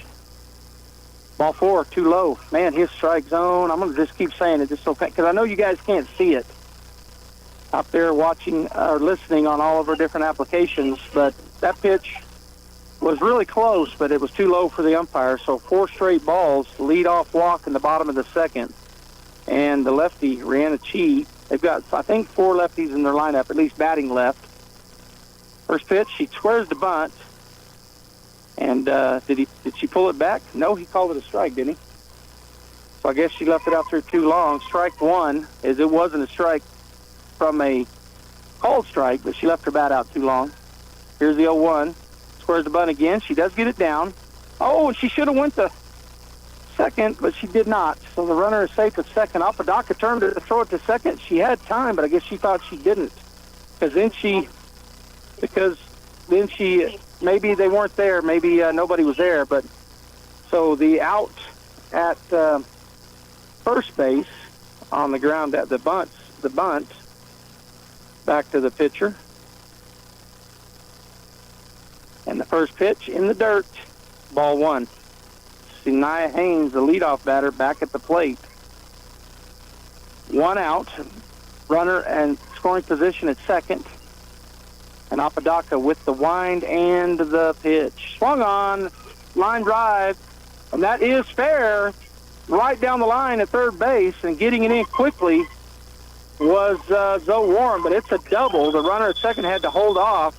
Ball 4, too low. Man, his strike zone. I'm going to just keep saying it just so because I know you guys can't see it out there watching or listening on all of our different applications, but that pitch was really close, but it was too low for the umpire. So 4 straight balls, lead-off walk in the bottom of the second. And the lefty, Rihanna Chi, they've got, I think, 4 lefties in their lineup, at least batting left. First pitch, she squares the bunt. And did she pull it back? No, he called it a strike, didn't he? So I guess she left it out there too long. Strike 1, as it wasn't a strike from a called strike, but she left her bat out too long. Here's the 0-1. Squares the bunt again. She does get it down. Oh, she should have went to second, but she did not. So the runner is safe at second. Apodaca turned to throw it to second. She had time, but I guess she thought she didn't. Because then she, maybe they weren't there. Maybe nobody was there. But so the out at first base on the ground at the bunt, back to the pitcher. And the first pitch in the dirt, ball 1. Nia Haynes, the leadoff batter, back at the plate. 1 out, runner and scoring position at second. And Apodaca with the wind and the pitch. Swung on, line drive, and that is fair. Right down the line at third base, and getting it in quickly was Zoe Warren, but it's a double. The runner at second had to hold off,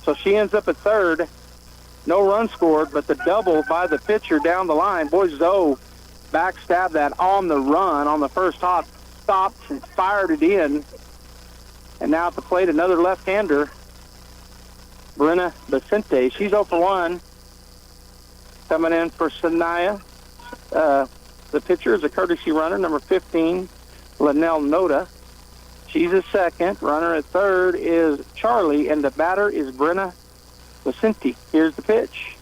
so she ends up at third. No run scored, but the double by the pitcher down the line. Boy, Zoe backstabbed that on the run on the first hop, stopped and fired it in. And now at the plate, another left-hander, Brenna Vicente. She's 0 for 1. Coming in for Sanaya. The pitcher is a courtesy runner, number 15, Linnell Noda. She's a second. Runner at third is Charlie, and the batter is Brenna Vicente. Here's the pitch.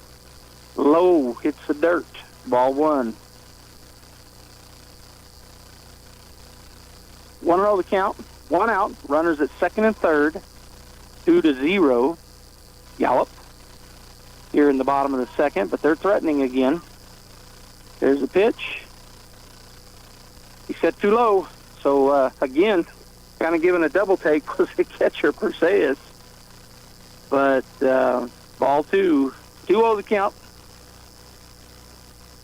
Low, hits the dirt. Ball 1. 1-0 the count. 1 out. Runners at second and third. 2-0. Gallup here in the bottom of the second, but they're threatening again. There's the pitch. He said too low. So, again, kind of giving a double take was the catcher, Perseus. But ball 2. 2-0 the count.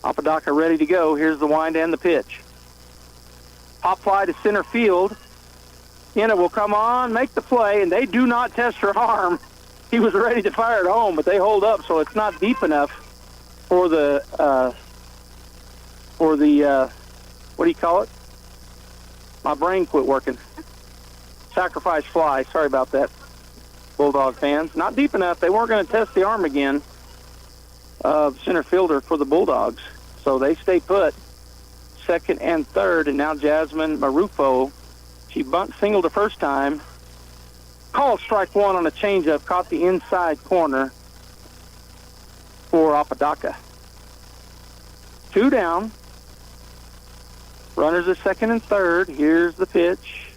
Apodaca ready to go. Here's the wind and the pitch. Pop fly to center field. Kenna will come on, make the play, and they do not test her arm. He was ready to fire it home, but they hold up, so it's not deep enough for the what do you call it? My brain quit working. Sacrifice fly. Sorry about that, Bulldog fans. Not deep enough. They weren't going to test the arm again of center fielder for the Bulldogs. So they stay put. Second and third, and now Jasmine Marufo. She bunt singled the first time. Called strike 1 on a changeup. Caught the inside corner for Apodaca. 2 down. Runners at second and third. Here's the pitch.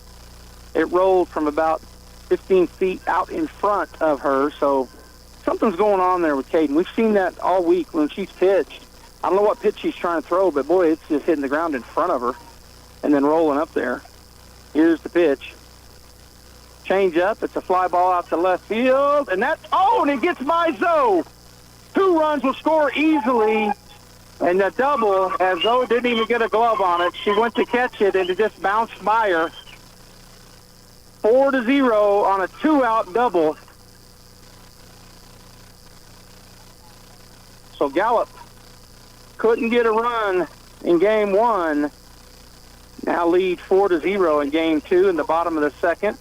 It rolled from about 15 feet out in front of her, so something's going on there with Caden. We've seen that all week when she's pitched. I don't know what pitch she's trying to throw, but boy, it's just hitting the ground in front of her and then rolling up there. Here's the pitch. Change up. It's a fly ball out to left field, and and it gets by Zoe. 2 runs will score easily. And the double, as Zoe didn't even get a glove on it, she went to catch it, and it just bounced by her. 4-0 on a 2-out double. So Gallup couldn't get a run in game 1. Now lead 4-0 in game 2 in the bottom of the second.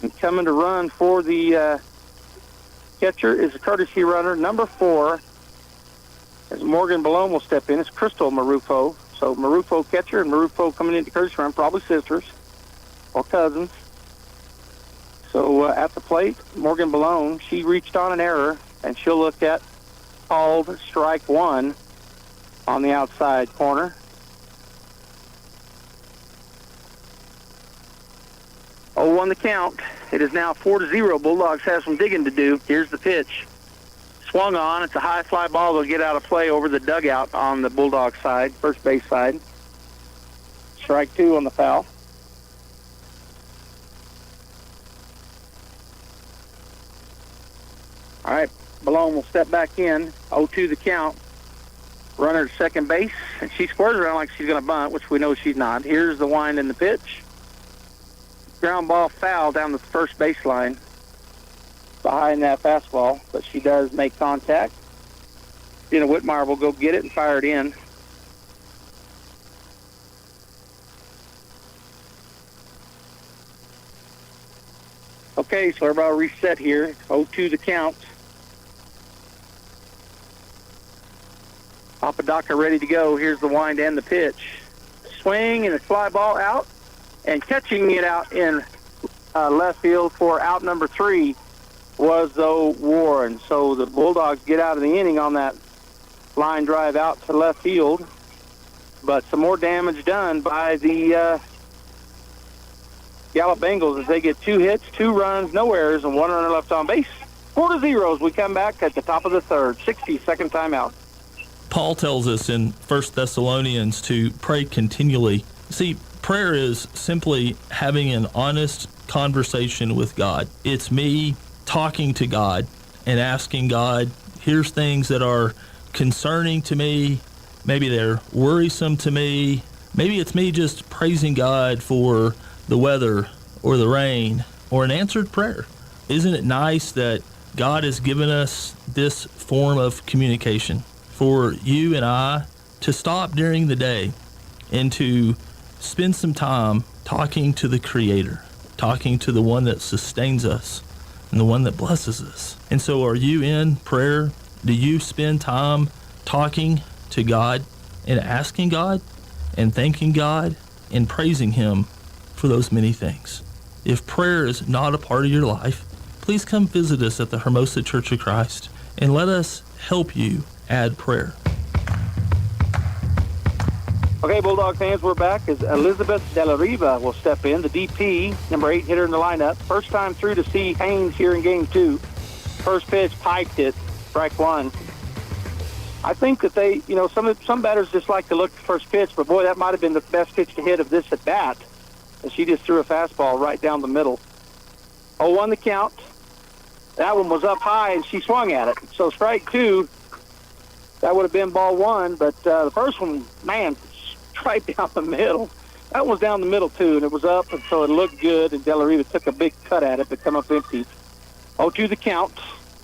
And coming to run for the catcher is a courtesy runner, number 4. As Morgan Balone will step in, it's Crystal Marufo. So Marufo catcher and Marufo coming into courtesy run, probably sisters. or cousins. So at the plate, Morgan Balone, she reached on an error, and she'll look at called strike one on the outside corner. Oh, on the count. It is now 4-0. Bulldogs have some digging to do. Here's the pitch. Swung on. It's a high fly ball. They'll get out of play over the dugout on the Bulldog side, first base side. Strike two on the foul. All right, Balone will step back in. 0-2 the count. Runner at second base, and she squares around like she's going to bunt, which we know she's not. Here's the wind in the pitch. Ground ball foul down the first baseline behind that fastball, but she does make contact. Jenna Whitmire will go get it and fire it in. Okay, so everybody will reset here. 0-2 the count. Papadaka ready to go. Here's the wind and the pitch. Swing and a fly ball out, and catching it out in left field for out number 3 was, though, Warren. So the Bulldogs get out of the inning on that line drive out to left field, but some more damage done by the Gallup Bengals as they get 2 hits, 2 runs, no errors, and 1 runner left on base. 4-0 as we come back at the top of the third. 60-second timeout. Paul tells us in 1 Thessalonians to pray continually. See, prayer is simply having an honest conversation with God. It's me talking to God and asking God, here's things that are concerning to me. Maybe they're worrisome to me. Maybe it's me just praising God for the weather or the rain or an answered prayer. Isn't it nice that God has given us this form of communication for you and I to stop during the day and to spend some time talking to the Creator, talking to the one that sustains us and the one that blesses us. And so are you in prayer? Do you spend time talking to God and asking God and thanking God and praising Him for those many things? If prayer is not a part of your life, please come visit us at the Hermosa Church of Christ and let us help you add prayer. Okay, Bulldog fans, we're back as Elizabeth De La Riva will step in, the DP, number 8 hitter in the lineup. First time through to see Haynes here in game 2. First pitch, piped it, strike 1. I think that they, some batters just like to look at the first pitch, but boy, that might have been the best pitch to hit of this at bat. And she just threw a fastball right down the middle. 0-1 the count. That one was up high, and she swung at it. So strike 2, that would have been ball 1, but the first one, man, right down the middle. That was down the middle, too, and it was up, and so it looked good, and De La Riva took a big cut at it, but come up empty. 0-2 the count.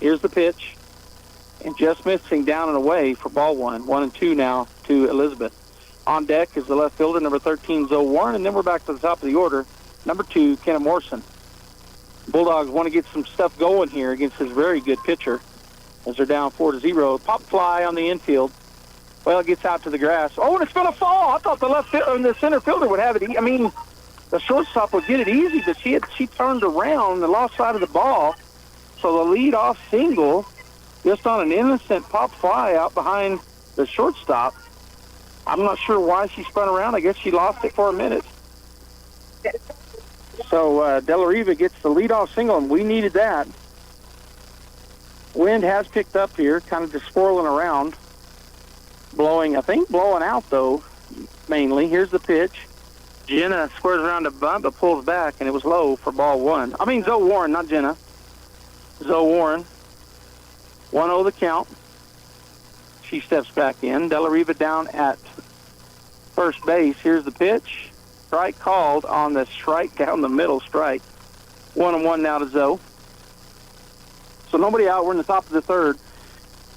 Here's the pitch. And just missing down and away for ball 1. 1-2 now to Elizabeth. On deck is the left fielder, number 13, Zoe Warren, and then we're back to the top of the order. Number 2, Kenna Morrison. Bulldogs want to get some stuff going here against this very good pitcher as they're down 4-0. Pop fly on the infield. Well, it gets out to the grass. Oh, and it's going to fall. I thought the center fielder would have it. I mean, the shortstop would get it easy, but she turned around the lost side of the ball. So the lead-off single, just on an innocent pop fly out behind the shortstop. I'm not sure why she spun around. I guess she lost it for a minute. So De La Riva gets the lead-off single, and we needed that. Wind has picked up here, kind of just swirling around. Blowing out, though, mainly. Here's the pitch. Jenna squares around a bunt, but pulls back, and it was low for ball 1. I mean, Zoe Warren, not Jenna. Zoe Warren. 1-0 the count. She steps back in. De La Riva down at first base. Here's the pitch. Strike called on the strike down the middle strike. 1-1 now to Zoe. So nobody out. We're in the top of the third.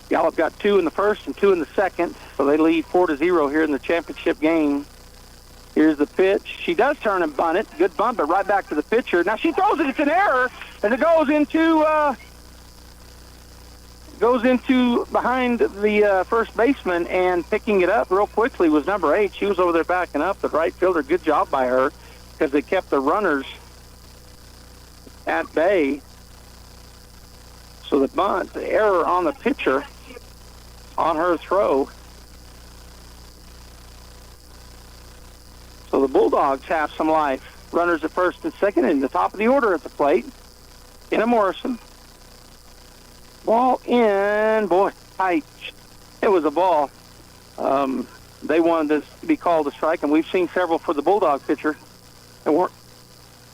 Gallup got 2 in the first and 2 in the second, so they lead 4-0 here in the championship game. Here's the pitch. She does turn and bunt it. Good bunt, but right back to the pitcher. Now she throws it. It's an error, and it goes into behind the first baseman, and picking it up real quickly was number 8. She was over there backing up. The right fielder, good job by her. because they kept the runners at bay. So the bunt, the error on the pitcher on her throw. So the Bulldogs have some life. Runners at first and second in the top of the order at the plate. Kenna Morrison. Ball in. Boy, tight. It was a ball. They wanted this to be called a strike, and we've seen several for the Bulldog pitcher. They weren't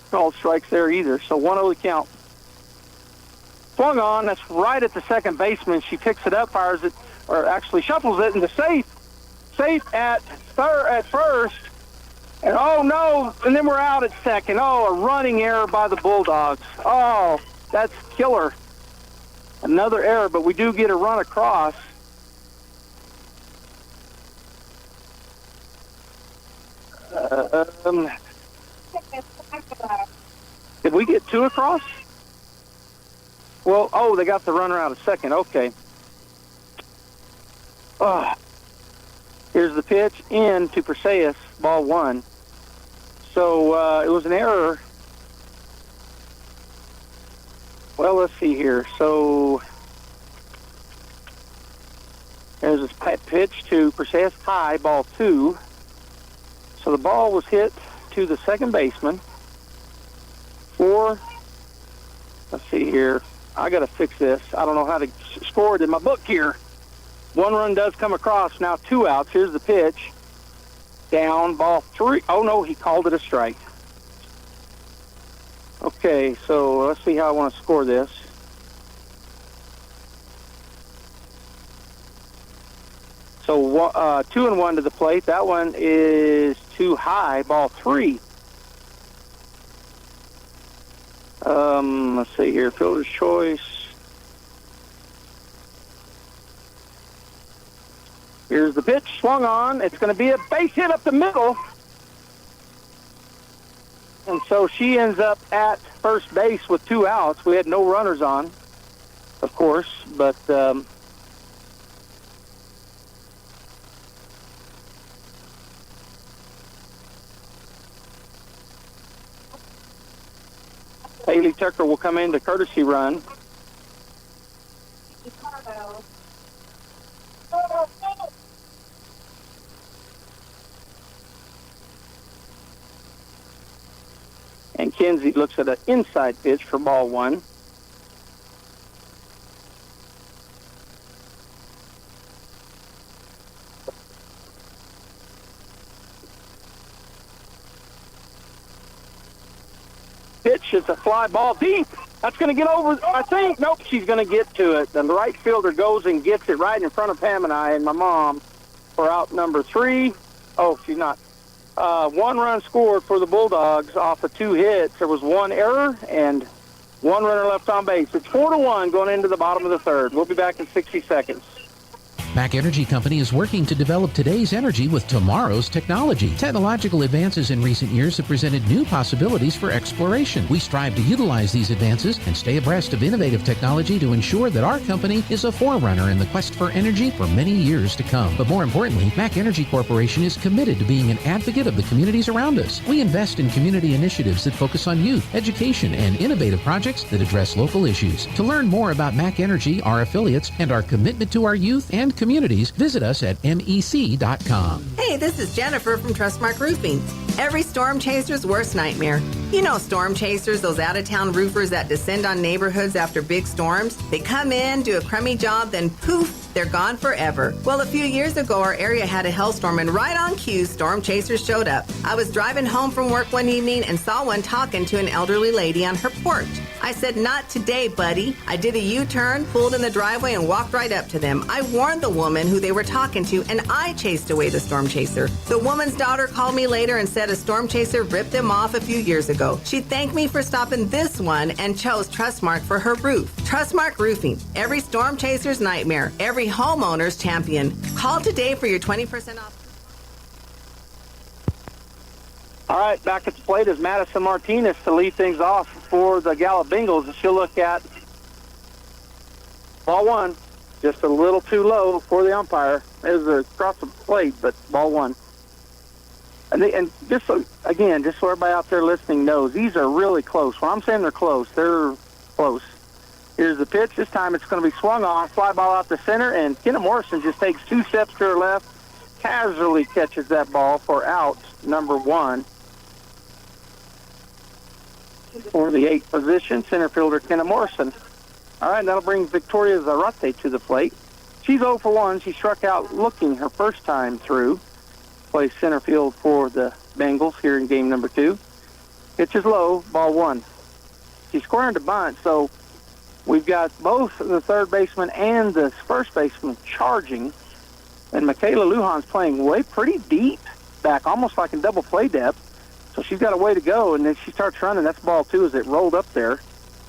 called strikes there either. So 1-0 the count. Swung on. That's right at the second baseman. She picks it up, fires it, or actually shuffles it into safe. Safe at first. And oh no, and then we're out at second. Oh, a running error by the Bulldogs. Oh, that's killer. Another error, but we do get a run across. Did we get two across? Well, oh, they got the runner out at second. Okay. Here's the pitch in to Perseus, ball one. So it was an error. Well, let's see here. So there's this pitch to Perseus high, ball two. So the ball was hit to the second baseman. Let's see here. I got to fix this. I don't know how to score it in my book here. One run does come across. Now 2 outs. Here's the pitch. Down, ball three. Oh, no, he called it a strike. Okay, so let's see how I want to score this. So 2-1 to the plate. That one is too high, ball three. Let's see here, fielder's choice. Here's the pitch, swung on. It's going to be a base hit up the middle. And so she ends up at first base with 2 outs. We had no runners on, of course, but Haley Tucker will come in to courtesy run. And Kinsey looks at an inside pitch for ball one. Pitch is a fly ball deep. That's going to get over, I think. Nope, she's going to get to it. The right fielder goes and gets it right in front of Pam and I and my mom for out number 3. Oh, she's not. 1 run scored for the Bulldogs off of 2 hits. There was 1 error and 1 runner left on base. It's 4-1 going into the bottom of the third. We'll be back in 60 seconds. Mac Energy Company is working to develop today's energy with tomorrow's technology. Technological advances in recent years have presented new possibilities for exploration. We strive to utilize these advances and stay abreast of innovative technology to ensure that our company is a forerunner in the quest for energy for many years to come. But more importantly, Mac Energy Corporation is committed to being an advocate of the communities around us. We invest in community initiatives that focus on youth, education, and innovative projects that address local issues. To learn more about Mac Energy, our affiliates, and our commitment to our youth and communities, visit us at mec.com. Hey, this is Jennifer from Trustmark Roofing. Every storm chaser's worst nightmare. You know storm chasers, those out-of-town roofers that descend on neighborhoods after big storms. They come in, do a crummy job, then poof, they're gone forever. Well, a few years ago, our area had a hailstorm, and right on cue, storm chasers showed up. I was driving home from work one evening and saw one talking to an elderly lady on her porch. I said, "Not today, buddy." I did a U-turn, pulled in the driveway, and walked right up to them. I warned the woman who they were talking to, and I chased away the storm chaser. The woman's daughter called me later and said a storm chaser ripped them off a few years ago. She thanked me for stopping this one and chose Trustmark for her roof. Trustmark Roofing, every storm chaser's nightmare, every homeowner's champion. Call today for your 20% off. All right, back at the plate is Madison Martinez to lead things off for the Gallup Bengals. And she'll look at ball one, just a little too low for the umpire. It was across the plate, but ball one. And just so, again, just so everybody out there listening knows, these are really close. When I'm saying they're close, Here's the pitch. This time it's going to be swung on, fly ball out the center, and Kenna Morrison just takes 2 steps to her left, casually catches that ball for out number 1. For the 8th position, center fielder Kenna Morrison. All right, that'll bring Victoria Zarate to the plate. She's 0 for 1. She struck out looking her first time through. Plays center field for the Bengals here in game number 2. Pitch is low, ball 1. She's squaring to bunt, so we've got both the third baseman and the first baseman charging. And Michaela Lujan's playing way pretty deep back, almost like in double play depth. So she's got a way to go, and then she starts running. That's ball 2 as it rolled up there.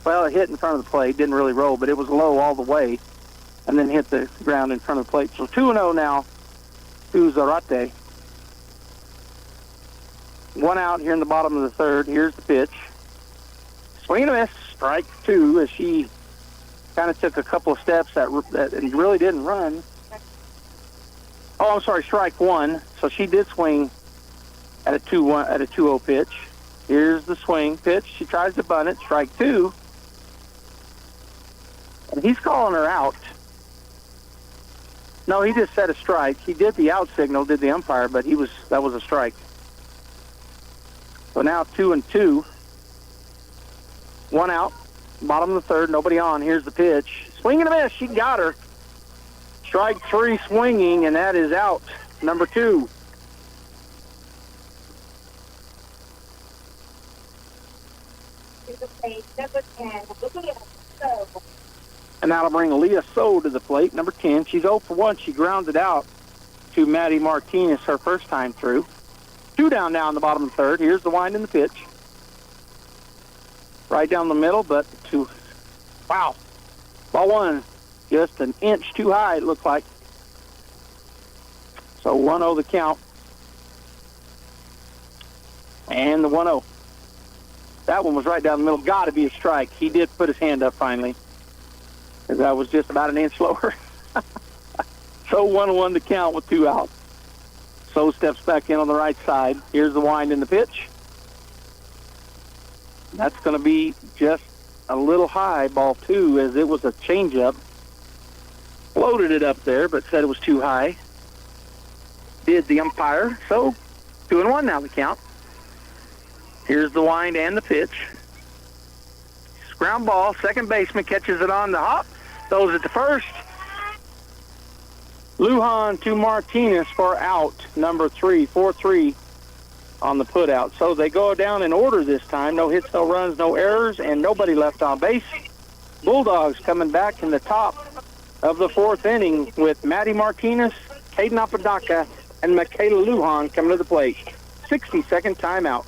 Well, it hit in front of the plate. Didn't really roll, but it was low all the way, and then hit the ground in front of the plate. So 2-0 now to Zarate. 1 out here in the bottom of the third. Here's the pitch. Swing and a miss. Strike 2 as she kind of took a couple of steps that and really didn't run. Oh, I'm sorry, strike 1. So she did swing at a 2-0 pitch. Here's the swing pitch. She tries to bunt it. Strike 2. And he's calling her out. No, he just said a strike. He did the out signal, did the umpire, but that was a strike. So now 2-2. 1 out. Bottom of the third. Nobody on. Here's the pitch. Swing and a miss. She got her. Strike 3 swinging, and that is out. Number 2. And that'll bring Leah So to the plate, number 10. She's 0 for 1. She grounded out to Maddie Martinez her first time through. 2 down now in the bottom of the third. Here's the wind and the pitch. Right down the middle, but wow. Ball 1, just an inch too high, it looked like. So 1-0 the count. And the 1-0. That one was right down the middle. Got to be a strike. He did put his hand up finally, because that was just about an inch lower. So 1-1 to count with 2 out. So steps back in on the right side. Here's the wind in the pitch. That's going to be just a little high, ball 2, as it was a changeup. Floated it up there, but said it was too high. Did the umpire. So 2-1 now the count. Here's the wind and the pitch. Ground ball. Second baseman catches it on the hop. Throws it to first. Lujan to Martinez for out. Number 3. 4-3 on the put out. So they go down in order this time. No hits, no runs, no errors, and nobody left on base. Bulldogs coming back in the top of the 4th inning with Maddie Martinez, Caden Apodaca, and Michaela Lujan coming to the plate. 60-second timeout.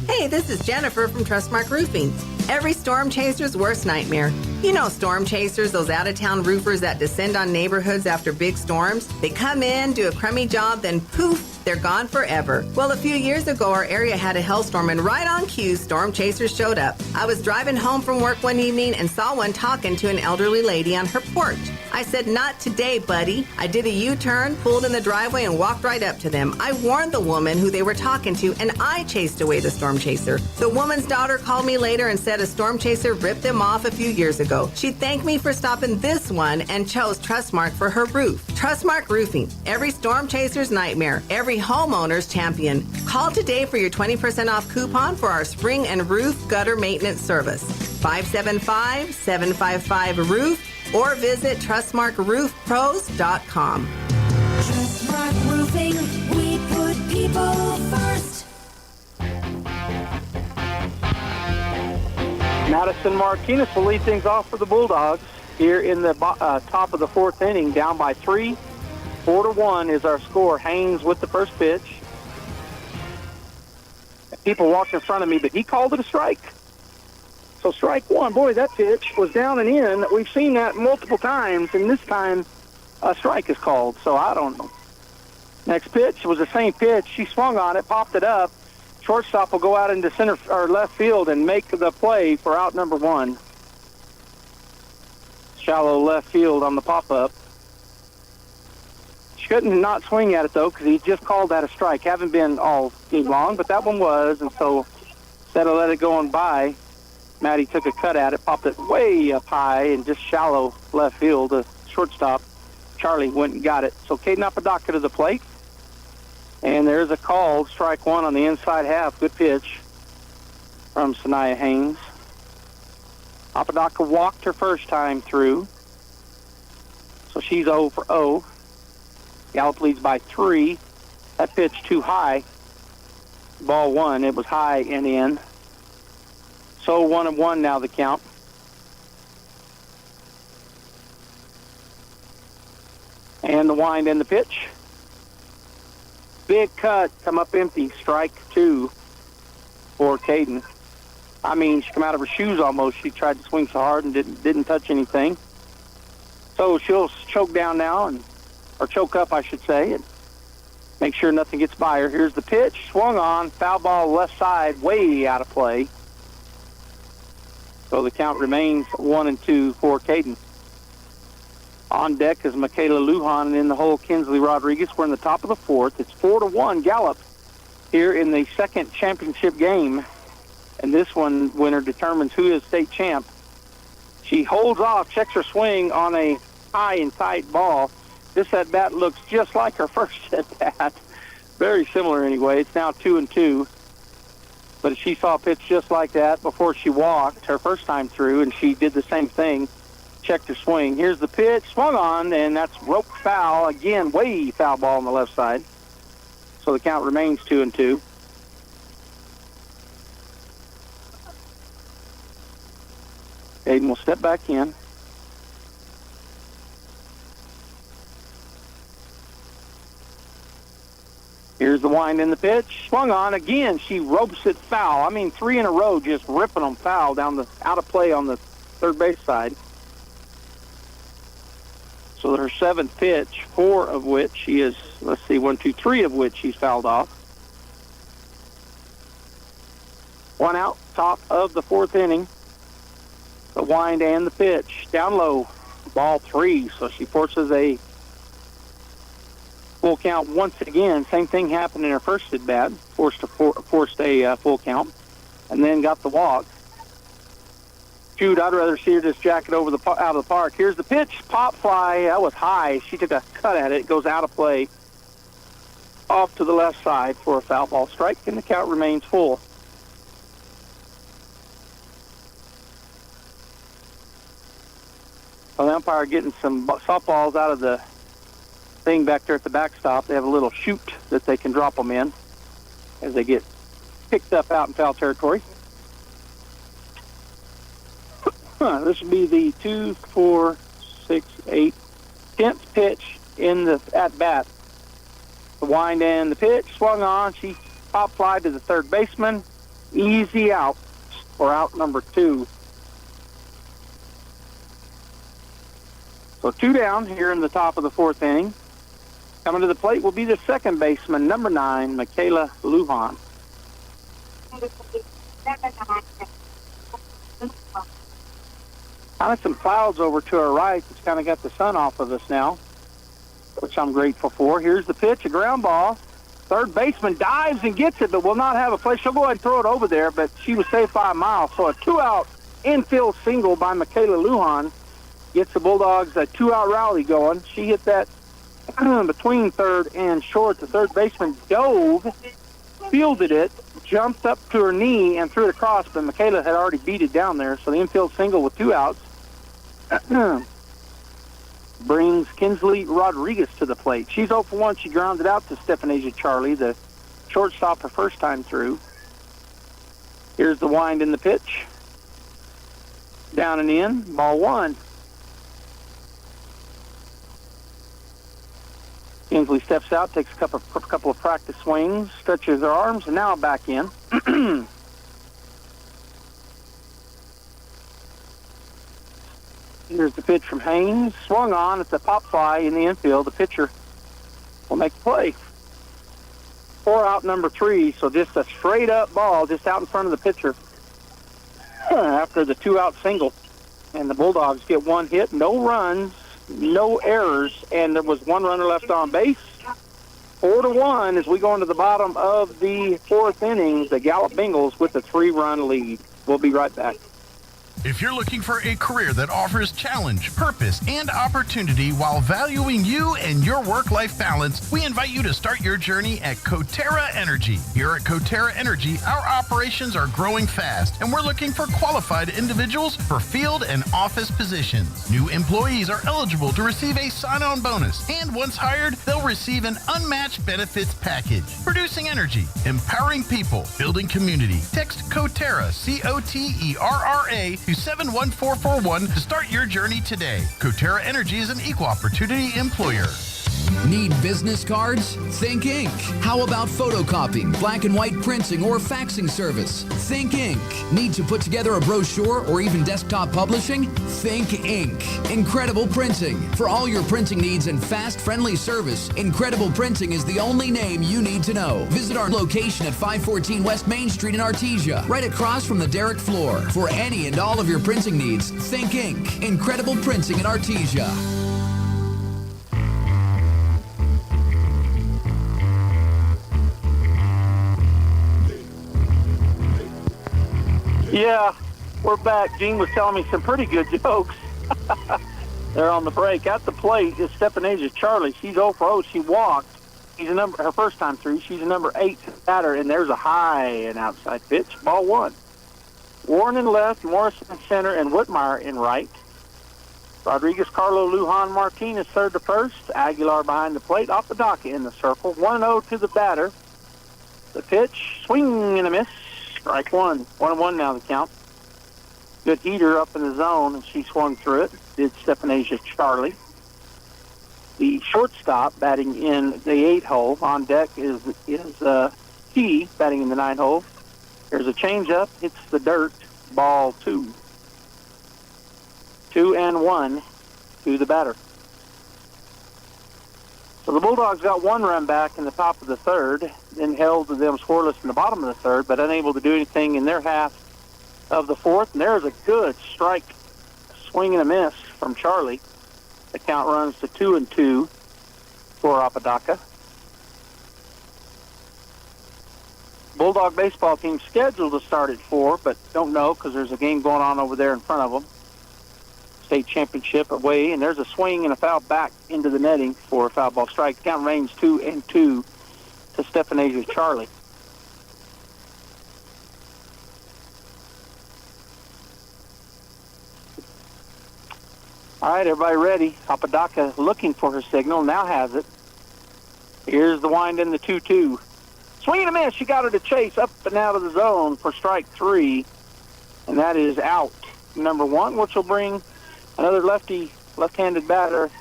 Hey, this is Jennifer from Trustmark Roofing. Every storm chaser's worst nightmare. You know storm chasers, those out-of-town roofers that descend on neighborhoods after big storms. They come in, do a crummy job, then poof, they're gone forever. Well, a few years ago, our area had a hailstorm, and right on cue, storm chasers showed up. I was driving home from work one evening and saw one talking to an elderly lady on her porch. I said, "Not today, buddy." I did a U-turn, pulled in the driveway, and walked right up to them. I warned the woman who they were talking to, and I chased away the storm chaser. The woman's daughter called me later and said a storm chaser ripped them off a few years ago. She thanked me for stopping this one and chose Trustmark for her roof. Trustmark Roofing. Every storm chaser's nightmare. Every homeowner's champion. Call today for your 20% off coupon for our spring and roof gutter maintenance service. 575-755-ROOF or visit TrustmarkRoofPros.com. Trustmark Roofing, we put people first. Madison Martinez will lead things off for the Bulldogs here in the top of the 4th inning, down by 3. 4-1 is our score. Haynes with the first pitch. People walked in front of me, but he called it a strike. So strike 1. Boy, that pitch was down and in. We've seen that multiple times, and this time a strike is called. So I don't know. Next pitch was the same pitch. She swung on it, popped it up. Shortstop will go out into center or left field and make the play for out number 1. Shallow left field on the pop-up. couldn't not swing at it, though, because he just called that a strike. Haven't been all game long, but that one was, and so instead of let it go on by, Maddie took a cut at it, popped it way up high and just shallow left field. The shortstop, Charlie, went and got it. So Caden Apodaca to the plate. And there's a called strike one on the inside half. Good pitch from Sanaya Haynes. Apodaca walked her first time through. So she's 0 for 0. Gallup leads by 3. That pitch too high. Ball one. It was high and in. So 1-1 now the count. And the wind and the pitch. Big cut, come up empty, strike 2 for Caden. I mean, she come out of her shoes almost. She tried to swing so hard and didn't touch anything. So she'll choke down now, or choke up, I should say, and make sure nothing gets by her. Here's the pitch, swung on, foul ball left side, way out of play. So the count remains 1-2 for Caden. On deck is Michaela Lujan, and in the hole, Kinsley Rodriguez. We're in the top of the fourth. It's 4-1 Gallup here in the second championship game. And this one, winner determines who is state champ. She holds off, checks her swing on a high and tight ball. This at-bat looks just like her first at-bat. Very similar anyway. It's now 2-2. But she saw a pitch just like that before she walked her first time through, and she did the same thing. Checked her swing. Here's the pitch, swung on, and that's rope foul. Again, way foul ball on the left side. So the count remains 2-2. Aiden will step back in. Here's the wind in the pitch. Swung on. Again, she ropes it foul. I mean, 3 in a row, just ripping them foul down the out of play on the third base side. So her 7th pitch, 4 of which she is, 3 of which she's fouled off. 1 out, top of the 4th inning. The wind and the pitch. Down low, ball 3. So she forces a full count once again. Same thing happened in her first at-bat. Forced a full count. And then got the walk. Shoot, I'd rather see her just jack it over out of the park. Here's the pitch. Pop fly. That was high. She took a cut at it. It goes out of play. Off to the left side for a foul ball strike, and the count remains full. Well, the umpire getting some softballs out of the thing back there at the backstop. They have a little chute that they can drop them in as they get picked up out in foul territory. This will be the 2, 4, 6, 8, 10th pitch in the at-bat. The wind and the pitch, swung on. She pop fly to the third baseman. Easy out, or out number 2. So 2 down here in the top of the 4th inning. Coming to the plate will be the second baseman, number 9, Michaela Lujan. Kind of some clouds over to our right. It's kind of got the sun off of us now, which I'm grateful for. Here's the pitch, a ground ball. Third baseman dives and gets it, but will not have a play. She'll go ahead and throw it over there, but she was safe by a mile. So a 2-out infield single by Michaela Lujan gets the Bulldogs a 2-out rally going. She hit that between third and short. The third baseman dove, fielded it, jumped up to her knee and threw it across, but Michaela had already beat it down there. So the infield single with 2 outs brings Kinsley Rodriguez to the plate. She's 0 for 1. She grounded out to Stephanesia Charlie, the shortstop, her first time through. Here's the wind in the pitch. Down and in, ball 1. Kinsley steps out, takes a couple of practice swings, stretches her arms, and now back in. Here's the pitch from Haynes. Swung on. It's a pop fly in the infield. The pitcher will make the play. 4 out number 3, so just a straight-up ball just out in front of the pitcher after the 2-out single. And the Bulldogs get 1 hit, no runs, no errors, and there was one runner left on base. 4-1 as we go into the bottom of the fourth inning. The Gallup Bengals with the 3-run lead. We'll be right back. If you're looking for a career that offers challenge, purpose, and opportunity while valuing you and your work-life balance, we invite you to start your journey at Coterra Energy. Here at Coterra Energy, our operations are growing fast, and we're looking for qualified individuals for field and office positions. New employees are eligible to receive a sign-on bonus, and once hired, they'll receive an unmatched benefits package. Producing energy, empowering people, building community. Text Coterra, C-O-T-E-R-R-A, to 71441 to start your journey today. Coterra Energy is an equal opportunity employer. Need business cards? Think Inc. How about photocopying, black and white printing, or faxing service? Think Inc. Need to put together a brochure or even desktop publishing? Think Inc. Incredible Printing. For all your printing needs and fast, friendly service, Incredible Printing is the only name you need to know. Visit our location at 514 West Main Street in Artesia, right across from the Derrick floor. For any and all of your printing needs, Think Inc. Incredible Printing in Artesia. Yeah, we're back. Gene was telling me some pretty good jokes. They're on the break. At the plate is Stepanasia Charlie. She's 0 for 0. She walked. She's her first time through. She's a number 8 batter, and there's a high and outside pitch. Ball 1. Warren in left, Morrison in center, and Whitmire in right. Rodriguez, Carlo, Lujan, Martinez third to first. Aguilar behind the plate. Apodaca in the circle. 1-0 to the batter. The pitch, swing and a miss. Strike 1. 1-1 now the count. Good heater up in the zone, and she swung through it. Did Stepanasia Charlie. The shortstop batting in the 8 hole. On deck is Key batting in the 9 hole. There's a changeup. Hits the dirt. Ball 2. 2-1 to the batter. So the Bulldogs got 1 run back in the top of the third, then held them scoreless in the bottom of the third, but unable to do anything in their half of the fourth. And there's a good strike, swing and a miss from Charlie. The count runs to 2-2 for Apodaca. Bulldog baseball team scheduled to start at 4, but don't know because there's a game going on over there in front of them. State championship away, and there's a swing and a foul back into the netting for a foul ball strike. The count remains 2-2 to Stepanasia Charlie. All right, everybody ready. Apodaca looking for her signal, now has it. Here's the wind in the 2-2. Swing and a miss. She got her to chase up and out of the zone for strike 3, and that is out. Number 1, which will bring another left-handed batter,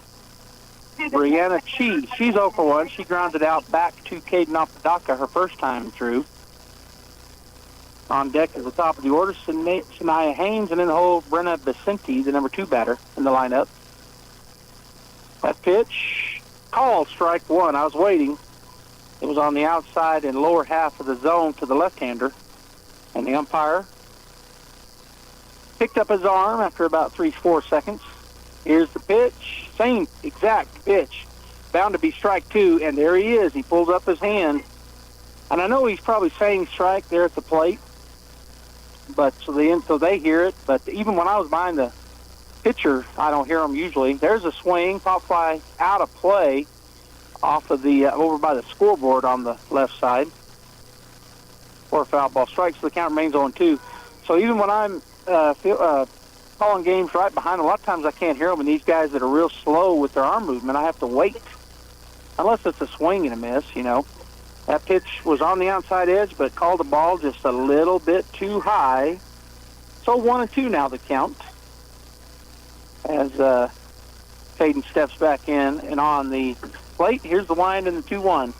Brianna Chi. She's 0 for 1. She grounded out back to Caden Apodaca her first time through. On deck is the top of the order, Shania Haynes, and in the hole, Brenna Vicente, the number 2 batter in the lineup. That pitch, called strike 1. I was waiting. It was on the outside and lower half of the zone to the left-hander, and the umpire picked up his arm after about 3-4 seconds. Here's the pitch. Same exact pitch. Bound to be strike 2, and there he is. He pulls up his hand. And I know he's probably saying strike there at the plate, but so they hear it. But even when I was behind the pitcher, I don't hear him usually. There's a swing, pop fly out of play off of the over by the scoreboard on the left side for a foul ball strike. So the count remains on 2. So even when I'm calling games right behind. A lot of times I can't hear them, and these guys that are real slow with their arm movement, I have to wait. Unless it's a swing and a miss, you know. That pitch was on the outside edge, but called the ball just a little bit too high. So 1-2 now the count. As Caden steps back in and on the plate. Here's the wind and the 2-1.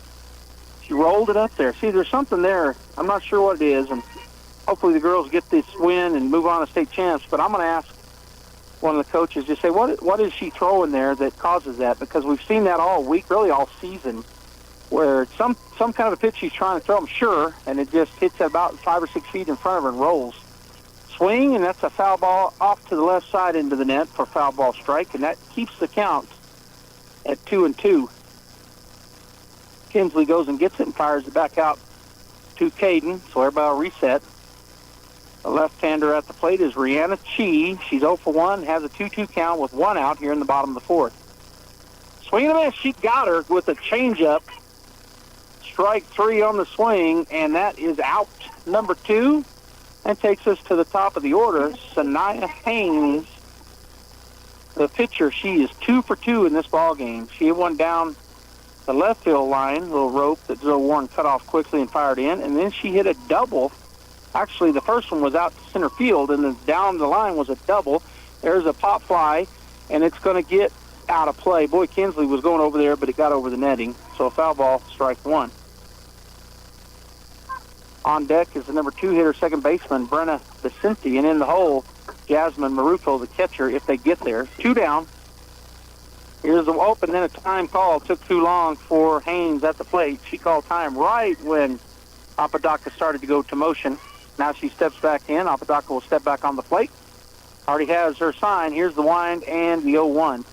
She rolled it up there. See, there's something there. I'm not sure what it is, and hopefully the girls get this win and move on to state champs. But I'm going to ask one of the coaches, just say, what is she throwing there that causes that? Because we've seen that all week, really all season, where it's some kind of a pitch she's trying to throw, I'm sure, and it just hits about 5 or 6 feet in front of her and rolls. swing, and that's a foul ball off to the left side into the net for foul ball strike, and that keeps the count at 2-2. Kinsley goes and gets it and fires it back out to Caden, so everybody will reset. The left-hander at the plate is Rihanna Chi. She's 0 for 1, has a 2-2 count with 1 out here in the bottom of the 4th. Swing and a miss. She got her with a changeup. Strike 3 on the swing, and that is out number 2. And takes us to the top of the order. Sanaya Haynes, the pitcher, she is 2 for 2 in this ball game. She hit one down the left field line, little rope that Zoe Warren cut off quickly and fired in, and then she hit a double. Actually, the first one was out to center field, and then down the line was a double. There's a pop fly, and it's going to get out of play. Boy, Kinsley was going over there, but it got over the netting. So a foul ball, strike 1. On deck is the number 2 hitter, second baseman, Brenna Vicente, and in the hole, Jasmine Marufo, the catcher, if they get there. 2 down. Here's the open, then a time call. Took too long for Haynes at the plate. She called time right when Apodaca started to go to motion. Now she steps back in. Apodaca will step back on the plate. Already has her sign. Here's the wind and the 0-1.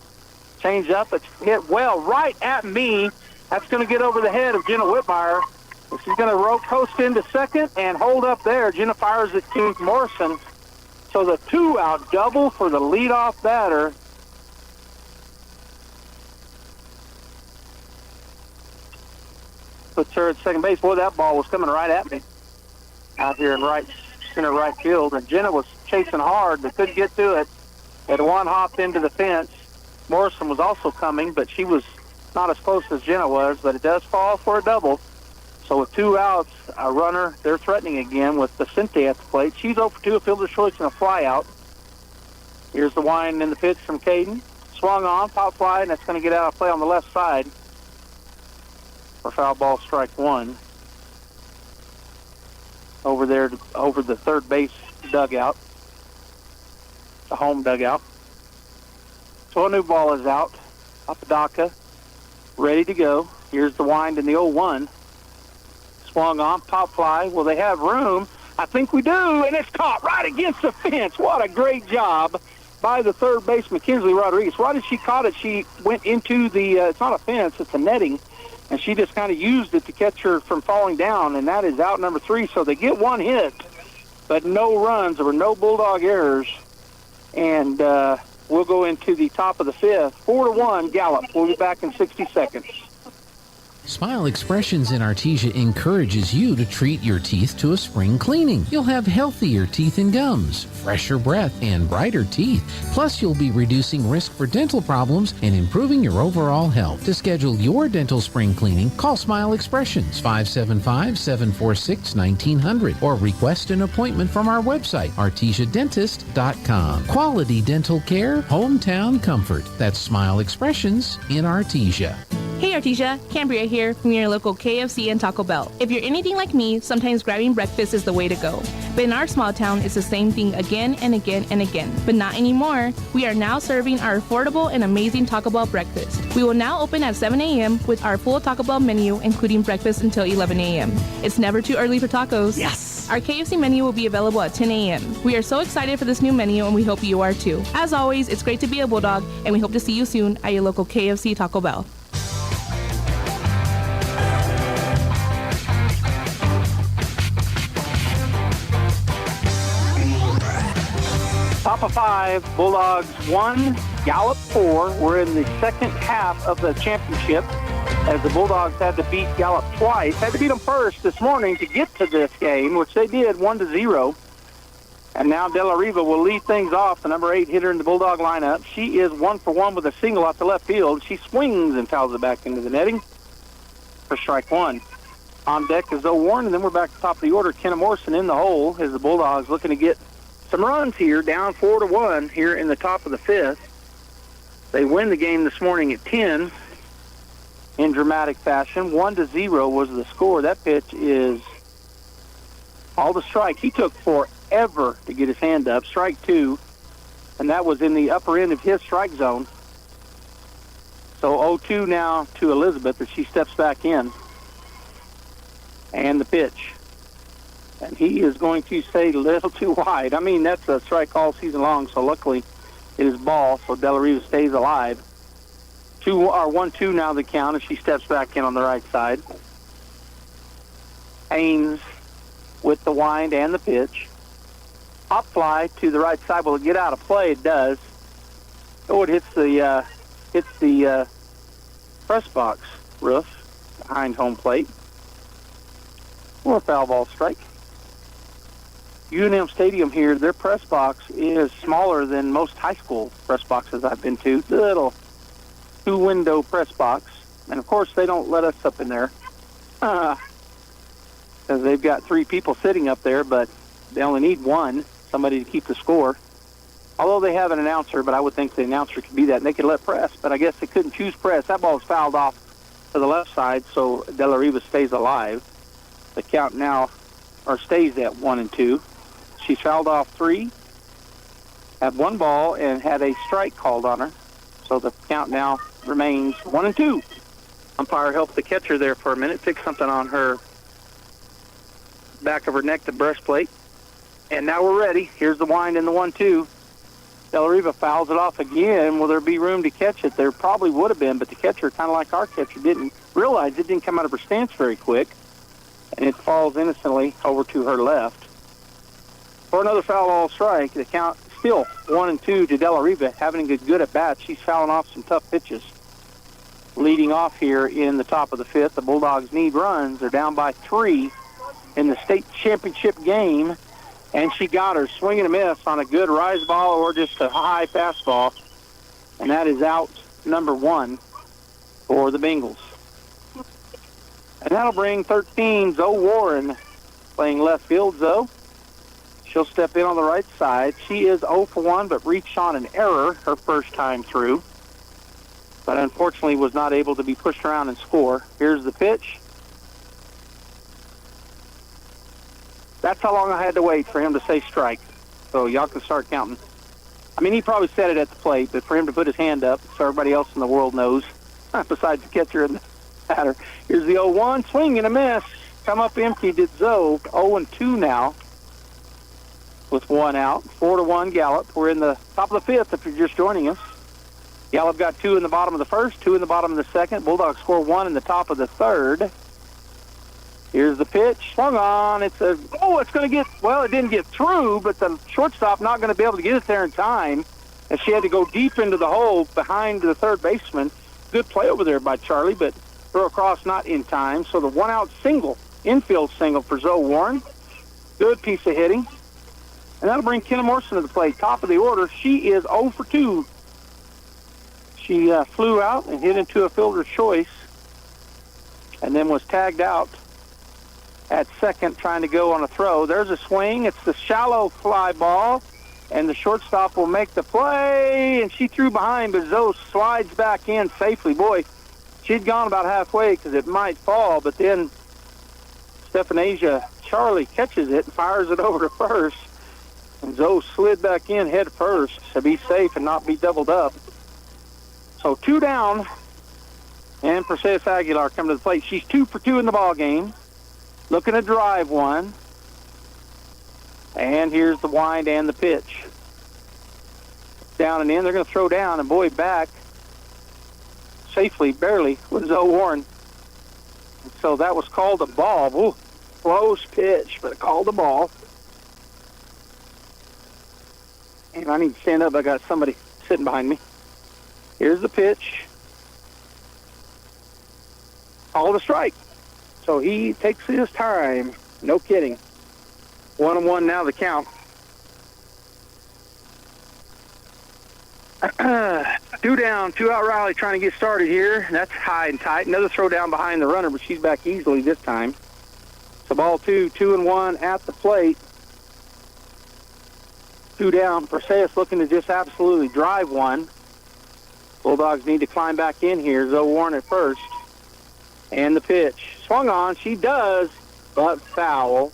Change up. It's hit well right at me. That's going to get over the head of Jenna Whitmire. She's going to rope post into second and hold up there. Jenna fires it to Morrison. So the 2-out double for the leadoff batter. Puts her at second base. Boy, that ball was coming right at me out here in center right field. And Jenna was chasing hard, but couldn't get to it. Had one hop into the fence. Morrison was also coming, but she was not as close as Jenna was, but it does fall for a double. So with 2 outs, a runner, they're threatening again with Vicente at the plate. She's 0 for 2, a fielder's choice and a fly out. Here's the wind and the pitch from Caden. Swung on, pop fly, and that's going to get out of play on the left side for foul ball, strike 1. Over there, over the third base dugout, the home dugout. So a new ball is out. Apodaca ready to go. Here's the wind and the 0-1. Swung on, pop fly. Will they have room? I think we do, and it's caught right against the fence. What a great job by the third baseman, Kinsley Rodriguez. Why did she caught it? She went into the, it's not a fence, it's a netting, and she just kind of used it to catch her from falling down, and that is out number 3. So they get 1 hit, but no runs. There were no Bulldog errors, and we'll go into the top of the 5th. 4-1, Gallup. We'll be back in 60 seconds. Smile Expressions in Artesia encourages you to treat your teeth to a spring cleaning. You'll have healthier teeth and gums, fresher breath, and brighter teeth. Plus, you'll be reducing risk for dental problems and improving your overall health. To schedule your dental spring cleaning, call Smile Expressions 575-746-1900 or request an appointment from our website, artesiadentist.com. Quality dental care, hometown comfort. That's Smile Expressions in Artesia. Hey Artesia, Cambria here from your local KFC and Taco Bell. If you're anything like me, sometimes grabbing breakfast is the way to go. But in our small town, it's the same thing again and again and again. But not anymore. We are now serving our affordable and amazing Taco Bell breakfast. We will now open at 7 a.m. with our full Taco Bell menu, including breakfast until 11 a.m. It's never too early for tacos. Yes! Our KFC menu will be available at 10 a.m. We are so excited for this new menu, and we hope you are too. As always, it's great to be a Bulldog, and we hope to see you soon at your local KFC Taco Bell. Top of 5, Bulldogs 1, Gallup 4. We're in the second half of the championship as the Bulldogs had to beat Gallup twice. Had to beat them first this morning to get to this game, which they did 1-0. And now De La Riva will lead things off, the number 8 hitter in the Bulldog lineup. She is 1 for 1 with a single out to left field. She swings and fouls it back into the netting for strike 1. On deck is Zoe Warren, and then we're back to the top of the order. Kenna Morrison in the hole as the Bulldogs looking to get some runs here, down 4-1 here in the top of the 5th. They win the game this morning at 10 in dramatic fashion. 1-0 was the score. That pitch is all the strike. He took forever to get his hand up. Strike 2, and that was in the upper end of his strike zone. So 0-2 now to Elizabeth as she steps back in. And the pitch. And he is going to stay a little too wide. I mean, that's a strike all season long, so luckily it is ball, so De La Riva stays alive. 1-2 now the count, and she steps back in on the right side. Haynes with the wind and the pitch. Hop fly to the right side. Will it get out of play? It does. Oh, it hits the press box roof behind home plate. Or a foul ball strike. UNM Stadium here, their press box is smaller than most high school press boxes I've been to. Little 2-window press box. And, of course, they don't let us up in there. Because they've got 3 people sitting up there, but they only need 1, somebody to keep the score. Although they have an announcer, but I would think the announcer could be that, and they could let press. But I guess they couldn't choose press. That ball was fouled off to the left side, so De La Riva stays alive. The count now, or stays at 1-2. She's fouled off 3, had 1 ball, and had a strike called on her. So the count now remains 1-2. Umpire helped the catcher there for a minute, fix something on her back of her neck, the breastplate. And now we're ready. Here's the wind and the 1-2. De La Riva fouls it off again. Will there be room to catch it? There probably would have been, but the catcher, kind of like our catcher, didn't realize it didn't come out of her stance very quick. And it falls innocently over to her left. For another foul ball strike, the count still 1-2 to De La Riva, having a good at bat. She's fouling off some tough pitches. Leading off here in the top of the 5th, the Bulldogs need runs. They're down by 3 in the state championship game, and she got her swing and a miss on a good rise ball or just a high fastball, and that is out number 1 for the Bengals. And that'll bring 13, Zoe Warren, playing left field. Zoe, she'll step in on the right side. She is 0 for 1, but reached on an error her first time through, but unfortunately was not able to be pushed around and score. Here's the pitch. That's how long I had to wait for him to say strike. So y'all can start counting. I mean, he probably said it at the plate, but for him to put his hand up so everybody else in the world knows, besides the catcher and the batter. Here's the 0-1, swing and a miss. Come up empty did Zoe. 0-2 now with 1 out. 4-1 Gallup. We're in the top of the 5th if you're just joining us. Gallup got 2 in the bottom of the 1st, 2 in the bottom of the 2nd. Bulldogs score 1 in the top of the 3rd. Here's the pitch. Swung on. It's going to get, well, it didn't get through, but the shortstop not going to be able to get it there in time, as she had to go deep into the hole behind the third baseman. Good play over there by Charlie, but throw across not in time. So the 1-out single, infield single for Zoe Warren. Good piece of hitting. And that'll bring Kenna Morrison to the plate. Top of the order. She is 0 for 2. She flew out and hit into a fielder's choice and then was tagged out at second trying to go on a throw. There's a swing. It's the shallow fly ball, and the shortstop will make the play, and she threw behind, but Zoe slides back in safely. Boy, she'd gone about halfway because it might fall, but then Stephanasia Charlie catches it and fires it over to first, and Zoe slid back in head first to be safe and not be doubled up. So 2 down, and Perseus Aguilar come to the plate. She's 2 for 2 in the ball game. Looking to drive one. And here's the wind and the pitch. Down and in. They're going to throw down, and boy, back safely, barely, with Zoe Warren. And so that was called a ball. Ooh, close pitch, but it called a ball. And I need to stand up. I got somebody sitting behind me. Here's the pitch. Called a strike. So he takes his time. No kidding. 1-1 now the count. 2 down, 2-out rally trying to get started here. That's high and tight. Another throw down behind the runner, but she's back easily this time. So ball 2, 2-1 at the plate. 2 down. Perseus looking to just absolutely drive one. Bulldogs need to climb back in here. Zoe Warren at first. And the pitch. Swung on. She does, but foul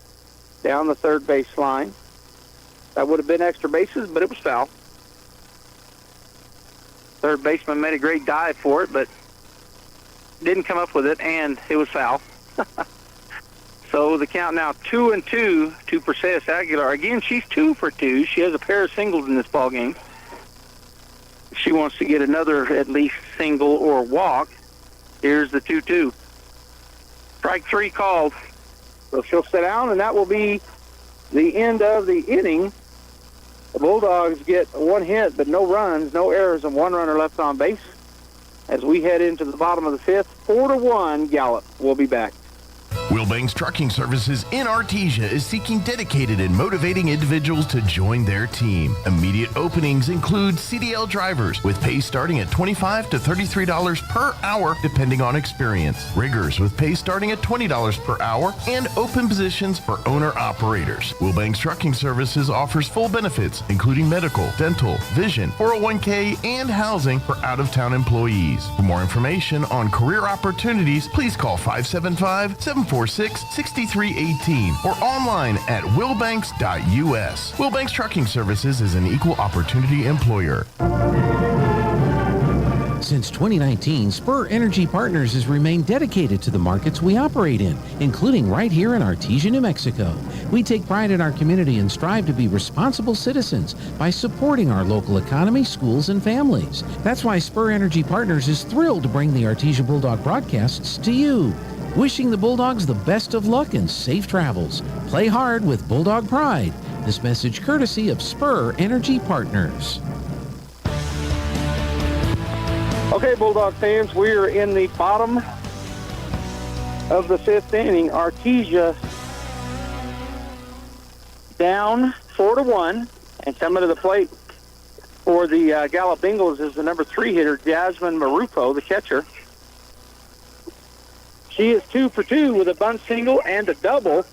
down the third base line. That would have been extra bases, but it was foul. Third baseman made a great dive for it, but didn't come up with it, and it was foul. So the count now 2-2 to Perseus Aguilar. Again, she's 2 for 2. She has a pair of singles in this ball game. She wants to get another at least single or walk. Here's the 2-2. Strike 3 called. So she'll sit down, and that will be the end of the inning. The Bulldogs get 1 hit, but no runs, no errors, and 1 runner left on base. As we head into the bottom of the 5th, 4-1 Gallup. We'll be back. Wilbanks Trucking Services in Artesia is seeking dedicated and motivating individuals to join their team. Immediate openings include CDL drivers with pay starting at $25 to $33 per hour depending on experience. Riggers with pay starting at $20 per hour and open positions for owner-operators. Wilbanks Trucking Services offers full benefits including medical, dental, vision, 401k, and housing for out-of-town employees. For more information on career opportunities, please call 575-746-6318 or online at wilbanks.us. Wilbanks Trucking Services is an equal opportunity employer. Since 2019, Spur Energy Partners has remained dedicated to the markets we operate in, including right here in Artesia, New Mexico. We take pride in our community and strive to be responsible citizens by supporting our local economy, schools, and families. That's why Spur Energy Partners is thrilled to bring the Artesia Bulldog broadcasts to you. Wishing the Bulldogs the best of luck and safe travels. Play hard with Bulldog pride. This message courtesy of Spur Energy Partners. Okay, Bulldog fans, we're in the bottom of the 5th inning. Artesia down 4-1, and coming to the plate for the Gallup Bengals is the number 3 hitter, Jasmine Marufo, the catcher. She is 2 for 2 with a bunt single and a double.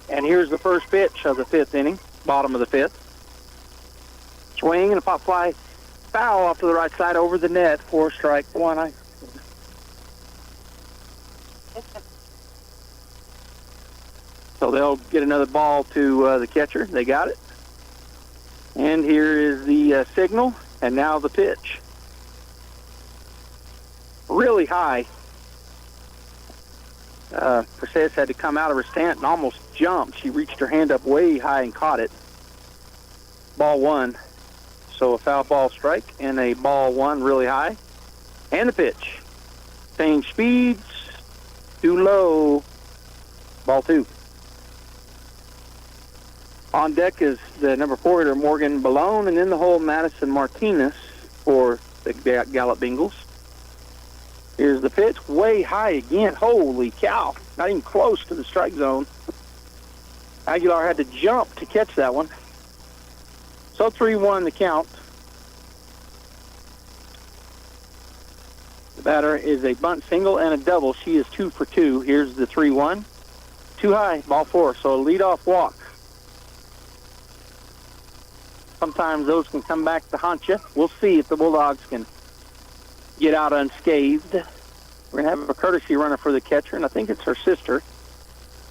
And here's the first pitch of the 5th inning, bottom of the 5th. Swing and a pop fly foul off to the right side over the net for strike 1. So they'll get another ball to the catcher. They got it. And here is the signal, and now the pitch. Really high. Perseus had to come out of her stance and almost jumped. She reached her hand up way high and caught it. Ball 1. So a foul ball strike and a ball 1 really high. And the pitch. Change speeds. Too low. Ball 2. On deck is the number 4 hitter, Morgan Balone, and in the hole, Madison Martinez for the Gallup Bengals. Here's the pitch, way high again. Holy cow. Not even close to the strike zone. Aguilar had to jump to catch that one. So 3-1 the count. The batter is a bunt single and a double. She is 2 for 2. Here's the 3-1. Too high, ball 4. So a leadoff walk. Sometimes those can come back to haunt you. We'll see if the Bulldogs can get out unscathed. We're going to have a courtesy runner for the catcher, and I think it's her sister,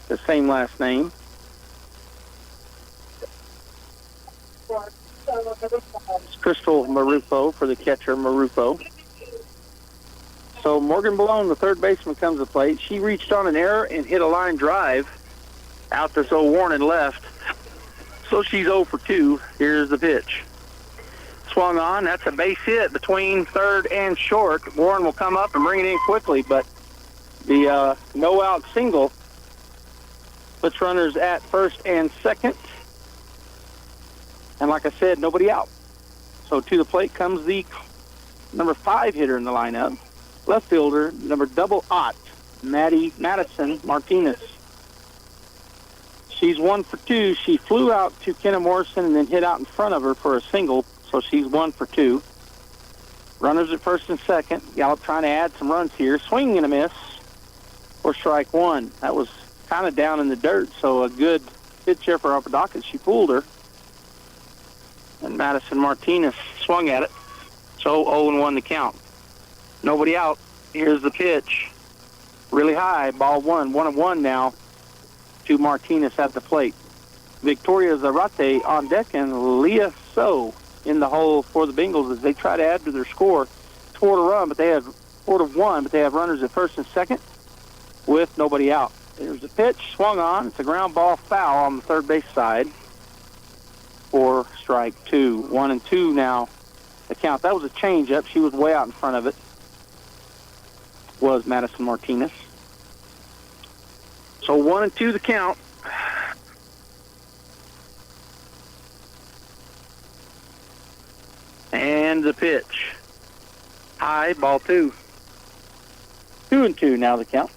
the same last name. It's Crystal Marufo for the catcher, Marufo. So Morgan Balone, the third baseman, comes to the plate. She reached on an error and hit a line drive out to Warren left. So she's 0 for 2. Here's the pitch. Swung on. That's a base hit between third and short. Warren will come up and bring it in quickly, but the no-out single puts runners at first and second. And like I said, nobody out. So to the plate comes the number 5 hitter in the lineup, left fielder, number 00, Madison Martinez. She's 1 for 2. She flew out to Kenna Morrison and then hit out in front of her for a single, so she's 1 for 2. Runners at first and second. Gallup trying to add some runs here. Swing and a miss for strike 1. That was kind of down in the dirt, so a good pitch there for Upper Docket. She fooled her. And Madison Martinez swung at it. So 0-1 the count. Nobody out. Here's the pitch. Really high. Ball 1. 1-1 now to Martinez at the plate. Victoria Zarate on deck and Leah So in the hole for the Bengals as they try to add to their score. It's 4-1, but they have runners at first and second with nobody out. There's a pitch, swung on. It's a ground ball foul on the third base side for strike 2. 1-2 now the count. That was a changeup. She was way out in front of it. Was Madison Martinez. So 1-2 the count. And the pitch. High, ball 2. 2-2 now the count.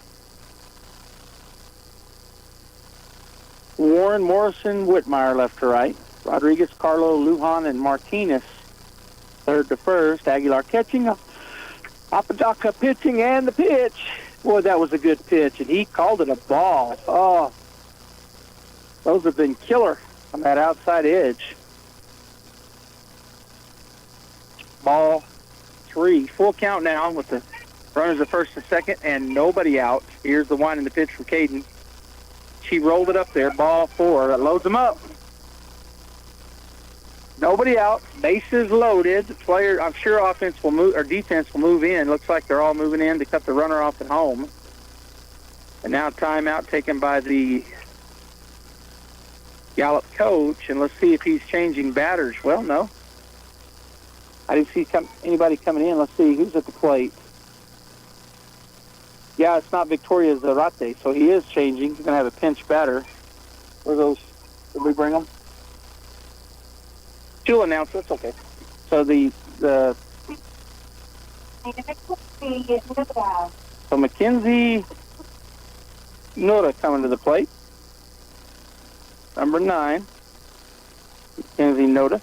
Warren, Morrison, Whitmire left to right. Rodriguez, Carlo, Lujan, and Martinez third to first. Aguilar catching. Apodaca pitching and the pitch. Boy, that was a good pitch, and he called it a ball. Oh, those have been killer on that outside edge. Ball 3. Full count now with the runners at first and second and nobody out. Here's the wind and the pitch from Caden. She rolled it up there. Ball 4. That loads them up. Nobody out. Bases loaded. The player, I'm sure offense will move, or defense will move in. Looks like they're all moving in to cut the runner off at home. And now timeout taken by the Gallup coach. And let's see if he's changing batters. Well, no. I didn't see anybody coming in. Let's see who's at the plate. Yeah, it's not Victoria Zarate, so he is changing. He's going to have a pinch batter. Where are those? Did we bring them? She'll announce. That's okay. So so Mackenzie Nora coming to the plate. Number 9. Mackenzie Nora.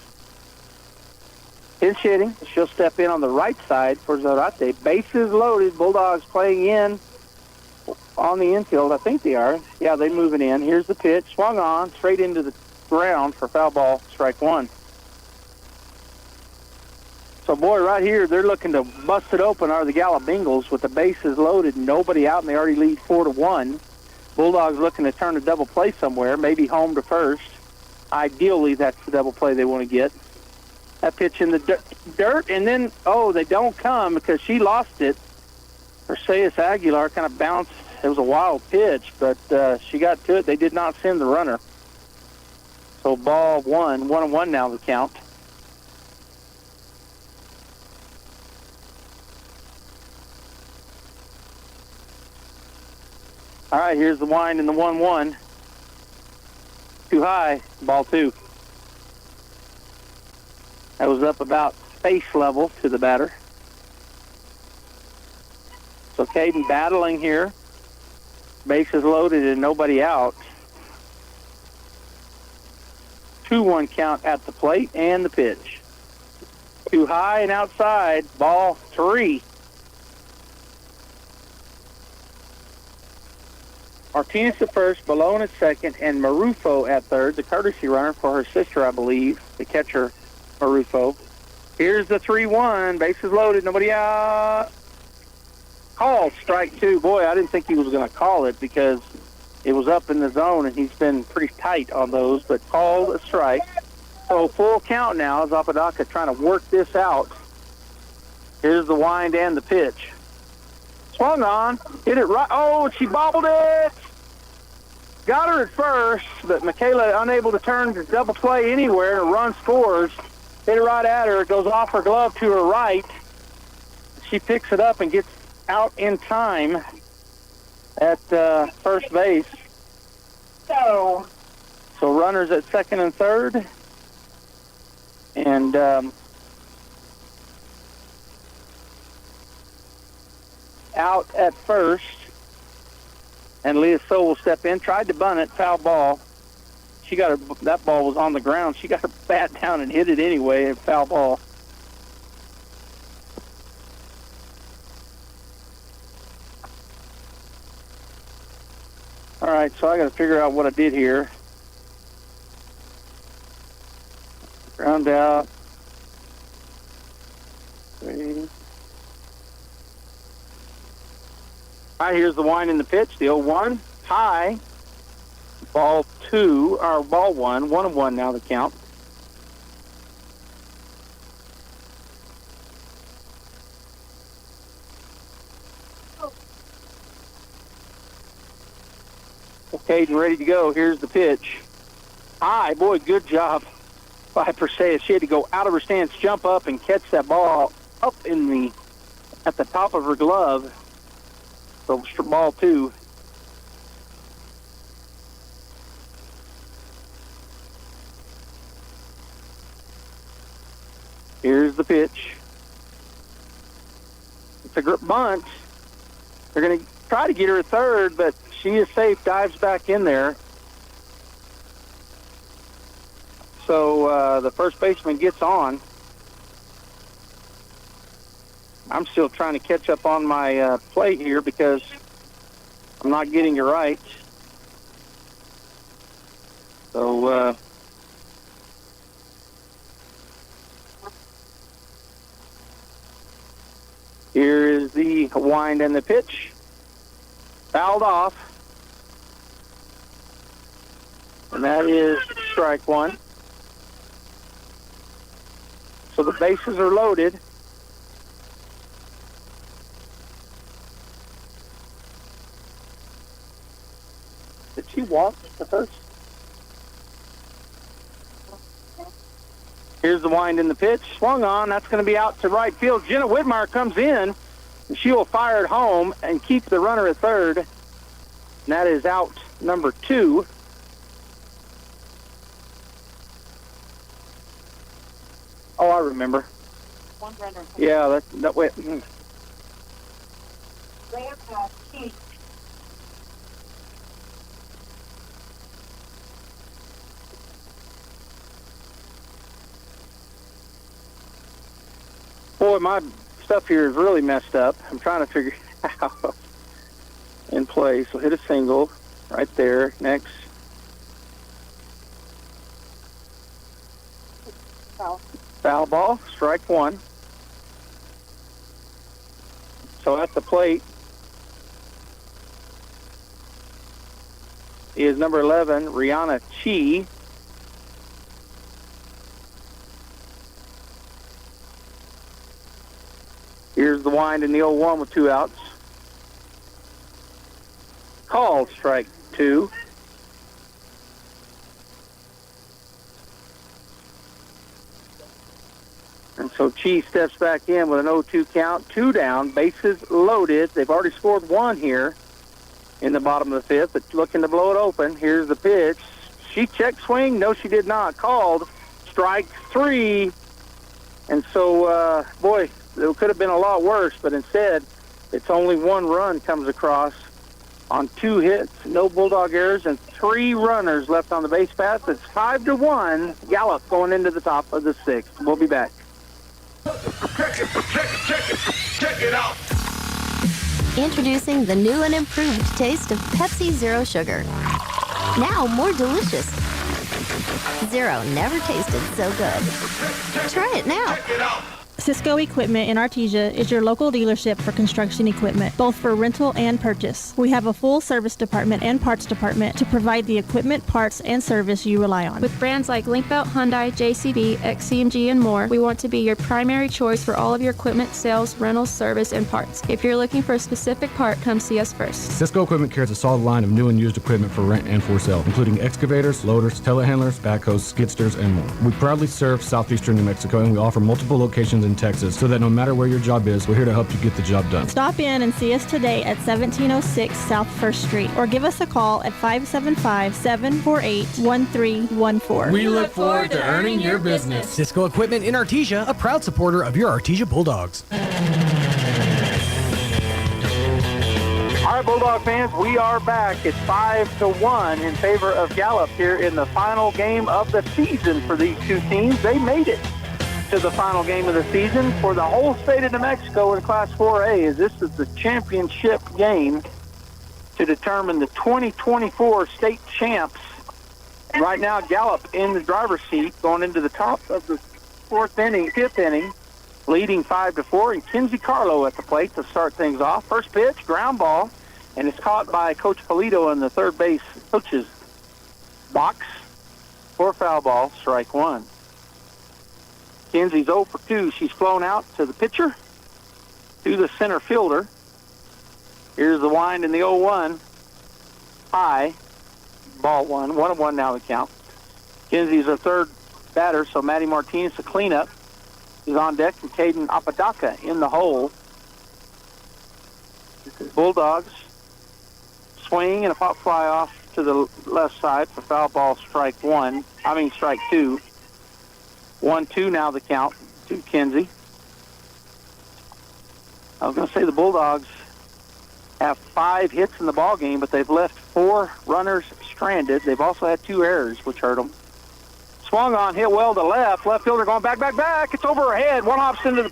Is hitting. She'll step in on the right side for Zarate. Bases loaded. Bulldogs playing in on the infield. I think they are. Yeah, they're moving in. Here's the pitch. Swung on. Straight into the ground for foul ball. Strike 1. So, boy, right here, they're looking to bust it open, are the Gallup Bengals, with the bases loaded and nobody out, and they already lead 4-1. Bulldogs looking to turn a double play somewhere, maybe home to first. Ideally, that's the double play they want to get. That pitch in the dirt, and then, they don't come because she lost it. Artesia Aguilar kind of bounced. It was a wild pitch, but she got to it. They did not send the runner. So ball 1, 1-1 now the count. All right, here's the wind and the 1-1. Too high, ball 2. That was up about face level to the batter. So Caden battling here. Bases loaded and nobody out. 2-1 count at the plate and the pitch. Too high and outside, ball 3. Martinez at first, Malone at second, and Marufo at third, the courtesy runner for her sister, I believe, the catcher, Marufo. Here's the 3-1, bases loaded, nobody out. Called strike 2. Boy, I didn't think he was going to call it because it was up in the zone, and he's been pretty tight on those, but called a strike. So full count now as Apodaca trying to work this out. Here's the wind and the pitch. Swung on, hit it right. Oh, she bobbled it. Got her at first, but Michaela unable to turn to double play anywhere. A run scores. Hit it right at her. It goes off her glove to her right. She picks it up and gets out in time at first base. So runners at second and third. And out at first, and Leah So will step in. Tried to bunt it, foul ball. She got that ball was on the ground. She got her bat down and hit it anyway, and foul ball. All right, so I got to figure out what I did here. Ground out. 3. All right, here's the wind in the pitch. The 0-1, high. Ball 2, or ball 1, 1-1 now the count. Caden ready to go. Here's the pitch. High, boy, good job by Artesia. She had to go out of her stance, jump up, and catch that ball up at the top of her glove. So ball 2. Here's the pitch. It's a bunt. They're going to try to get her at third, but she is safe, dives back in there. So the first baseman gets on. I'm still trying to catch up on my play here because I'm not getting it right. So here is the wind and the pitch. Fouled off. And that is strike 1. So the bases are loaded. Did she walk the first? Here's the wind in the pitch. Swung on. That's going to be out to right field. Jenna Whitmire comes in. And she will fire it home and keep the runner at third. And that is out number 2. Oh, I remember. One runner. Yeah, that way. Boy, my stuff here is really messed up. I'm trying to figure it out in play. So hit a single right there. Next. Foul ball, strike 1. So at the plate is number 11, Rihanna Chi. Here's the wind in the 0-1 with 2 outs. Called strike 2. And so Chi steps back in with an 0-2 count, 2 down, bases loaded. They've already scored 1 here in the bottom of the 5th, but looking to blow it open. Here's the pitch. She checked swing. No, she did not. Called strike 3. And so, boy, it could have been a lot worse, but instead, it's only 1 run comes across on 2 hits, no Bulldog errors, and 3 runners left on the base paths. It's 5-1. Gallup going into the top of the 6th. We'll be back. Check it out. Introducing the new and improved taste of Pepsi Zero Sugar. Now more delicious. Zero never tasted so good. Try it now. Cisco Equipment in Artesia is your local dealership for construction equipment, both for rental and purchase. We have a full service department and parts department to provide the equipment, parts, and service you rely on. With brands like Linkbelt, Hyundai, JCB, XCMG, and more, we want to be your primary choice for all of your equipment, sales, rentals, service, and parts. If you're looking for a specific part, come see us first. Cisco Equipment carries a solid line of new and used equipment for rent and for sale, including excavators, loaders, telehandlers, backhoes, skidsters, and more. We proudly serve southeastern New Mexico, and we offer multiple locations in Texas, so that no matter where your job is, we're here to help you get the job done. Stop in and see us today at 1706 South 1st Street, or give us a call at 575-748-1314. We look forward to earning your business. Cisco Equipment in Artesia, a proud supporter of your Artesia Bulldogs. All right, Bulldog fans, we are back. It's 5-1 in favor of Gallup here in the final game of the season for these 2 teams. They made it to the final game of the season for the whole state of New Mexico in Class 4A, as this is the championship game to determine the 2024 state champs. Right now, Gallup in the driver's seat going into the top of the 5th inning, leading 5-4, and Kinsey Carlo at the plate to start things off. First pitch, ground ball, and it's caught by Coach Polito in the third base coach's box for foul ball, strike 1. Kinsey's 0 for 2. She's flown out to the pitcher, to the center fielder. Here's the wind in the 0-1. High. Ball one. 1-1 now the count. Kinsey's our third batter, so Maddie Martinez, the cleanup, is on deck, and Caden Apodaca in the hole. Bulldogs swing and a pop fly off to the left side for foul ball, strike two. 1-2 now the count to Kinsey. I was going to say the Bulldogs have 5 hits in the ball game, but they've left 4 runners stranded. They've also had 2 errors, which hurt them. Swung on, hit well to left. Left fielder going back. It's over her head. One hops into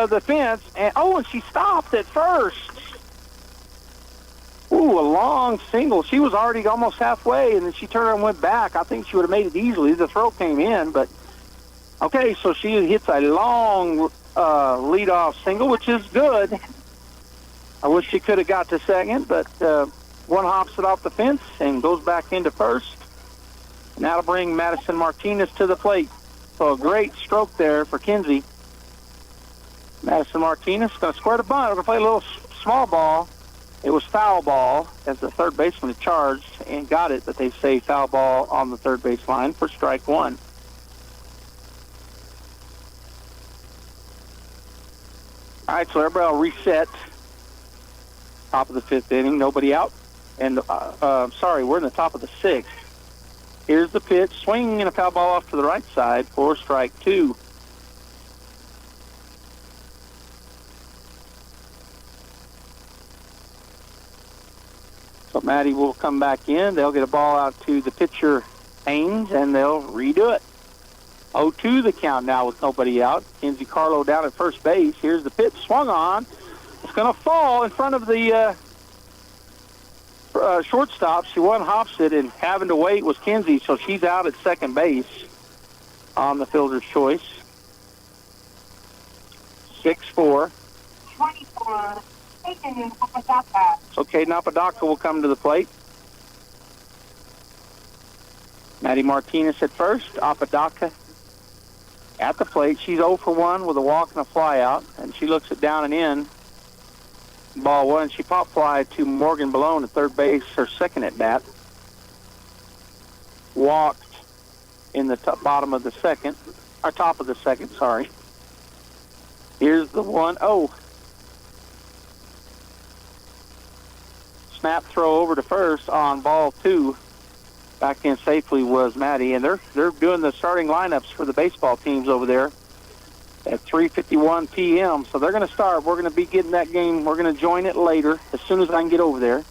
the fence, and she stopped at first. Ooh, a long single. She was already almost halfway, and then she turned and went back. I think she would have made it easily. The throw came in, but okay, so she hits a long leadoff single, which is good. I wish she could have got to second, but one hops it off the fence and goes back into first. And that'll bring Madison Martinez to the plate. So a great stroke there for Kinsey. Madison Martinez going to square the bunt. We're going to play a little small ball. It was foul ball as the third baseman charged and got it, but they say foul ball on the third base line for strike one. All right, so everybody will reset. Top of the 5th inning, nobody out. And, we're in the top of the 6th. Here's the pitch, swinging and a foul ball off to the right side for strike 2. So Maddie will come back in. They'll get a ball out to the pitcher, Haynes, and they'll redo it. 0-2 the count now with nobody out. Kinsey Carlo down at first base. Here's the pitch, swung on. It's going to fall in front of the shortstop. She one-hops it, and having to wait was Kinsey, so she's out at second base on the fielder's choice. 6-4. 24. So Caden Apodaca will come to the plate. Maddie Martinez at first. Apodaca at the plate. She's 0 for 1 with a walk and a fly out, and she looks it down and in. Ball 1. She pop fly to Morgan Balone at third base, her second at bat. Walked in the bottom of the second, or top of the second, sorry. Here's the 1-0. Snap throw over to first on ball 2. Back in safely was Maddie, and they're doing the starting lineups for the baseball teams over there at 3:51 p.m. So they're going to start. We're going to be getting that game. We're going to join it later as soon as I can get over there.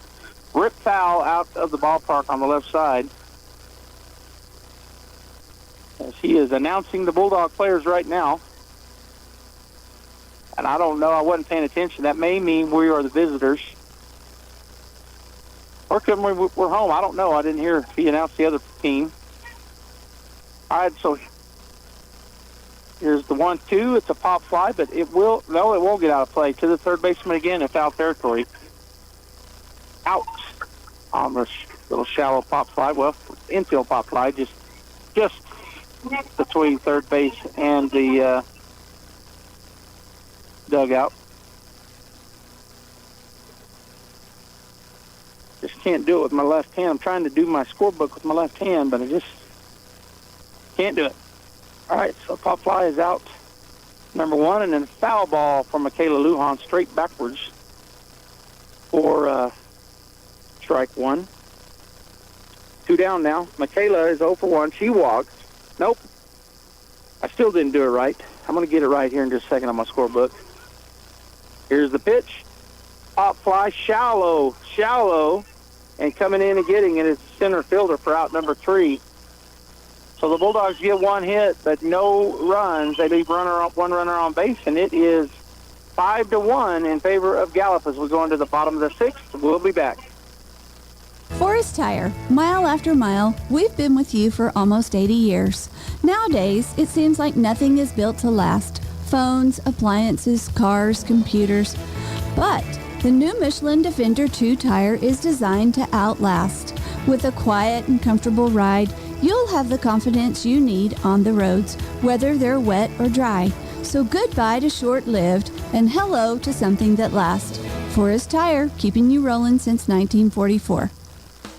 Rip foul out of the ballpark on the left side. As he is announcing the Bulldog players right now. And I don't know. I wasn't paying attention. That may mean we are the visitors. Or could we're home. I don't know. I didn't hear if he announced the other team. All right, so here's the 1-2. It's a pop fly, but it won't get out of play. To the third baseman again in foul territory. Out on the little shallow pop fly. Well, infield pop fly, just between third base and the dugout. Just can't do it with my left hand. I'm trying to do my scorebook with my left hand, but I just can't do it. All right, so pop fly is out, number 1, and then foul ball from Michaela Lujan straight backwards for strike 1. 2 down now. Michaela is 0 for 1. She walks. Nope. I still didn't do it right. I'm going to get it right here in just a second on my scorebook. Here's the pitch. Pop fly, shallow, and coming in and getting it is center fielder for out number 3. So the Bulldogs get 1 hit, but no runs. They leave one runner on base, and it is 5-1 in favor of Gallup as we go into the bottom of the 6th. We'll be back. Forest Tire. Mile after mile, we've been with you for almost 80 years. Nowadays, it seems like nothing is built to last. Phones, appliances, cars, computers. But the new Michelin Defender 2 tire is designed to outlast. With a quiet and comfortable ride, you'll have the confidence you need on the roads, whether they're wet or dry. So goodbye to short-lived and hello to something that lasts. Forest Tire, keeping you rolling since 1944.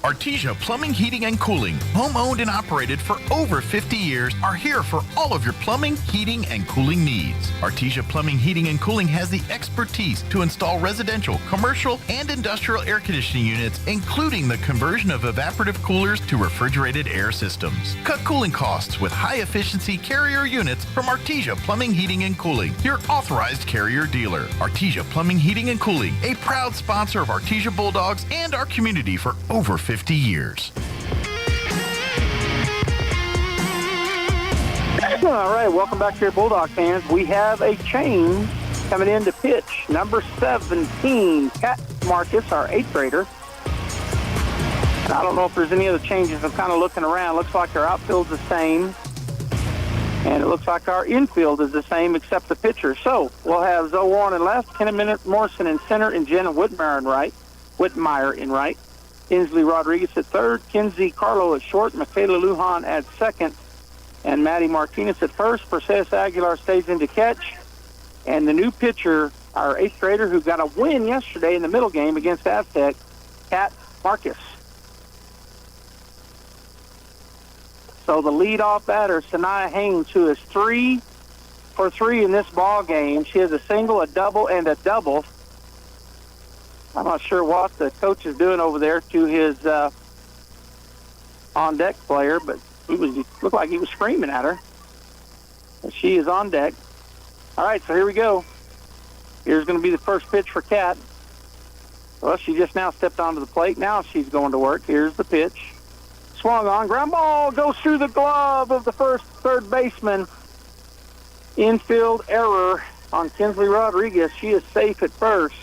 Artesia Plumbing, Heating, and Cooling, home-owned and operated for over 50 years, are here for all of your plumbing, heating, and cooling needs. Artesia Plumbing, Heating, and Cooling has the expertise to install residential, commercial, and industrial air conditioning units, including the conversion of evaporative coolers to refrigerated air systems. Cut cooling costs with high-efficiency Carrier units from Artesia Plumbing, Heating, and Cooling, your authorized Carrier dealer. Artesia Plumbing, Heating, and Cooling, a proud sponsor of Artesia Bulldogs and our community for over 50 years. All right, welcome back here, Bulldog fans. We have a change coming in to pitch. Number 17, Kat Marcus, our 8th grader. I don't know if there's any other changes. I'm kind of looking around. Looks like our outfield's the same. And it looks like our infield is the same except the pitcher. So we'll have Zoe Warren in left, Kenna Morrison in center, and Jenna Whitmire in right. Inslee Rodriguez at third, Kinsey Carlo at short, Michaela Lujan at second, and Maddie Martinez at first. Perseus Aguilar stays in to catch. And the new pitcher, our 8th grader who got a win yesterday in the middle game against Aztec, Kat Marcus. So the leadoff batter, Sanaya Haynes, who is 3 for 3 in this ball game. She has a single, a double, and a double. I'm not sure what the coach is doing over there to his on-deck player, but looked like he was screaming at her. But she is on deck. All right, so here we go. Here's going to be the first pitch for Kat. Well, she just now stepped onto the plate. Now she's going to work. Here's the pitch. Swung on. Ground ball goes through the glove of the third baseman. Infield error on Kinsley Rodriguez. She is safe at first.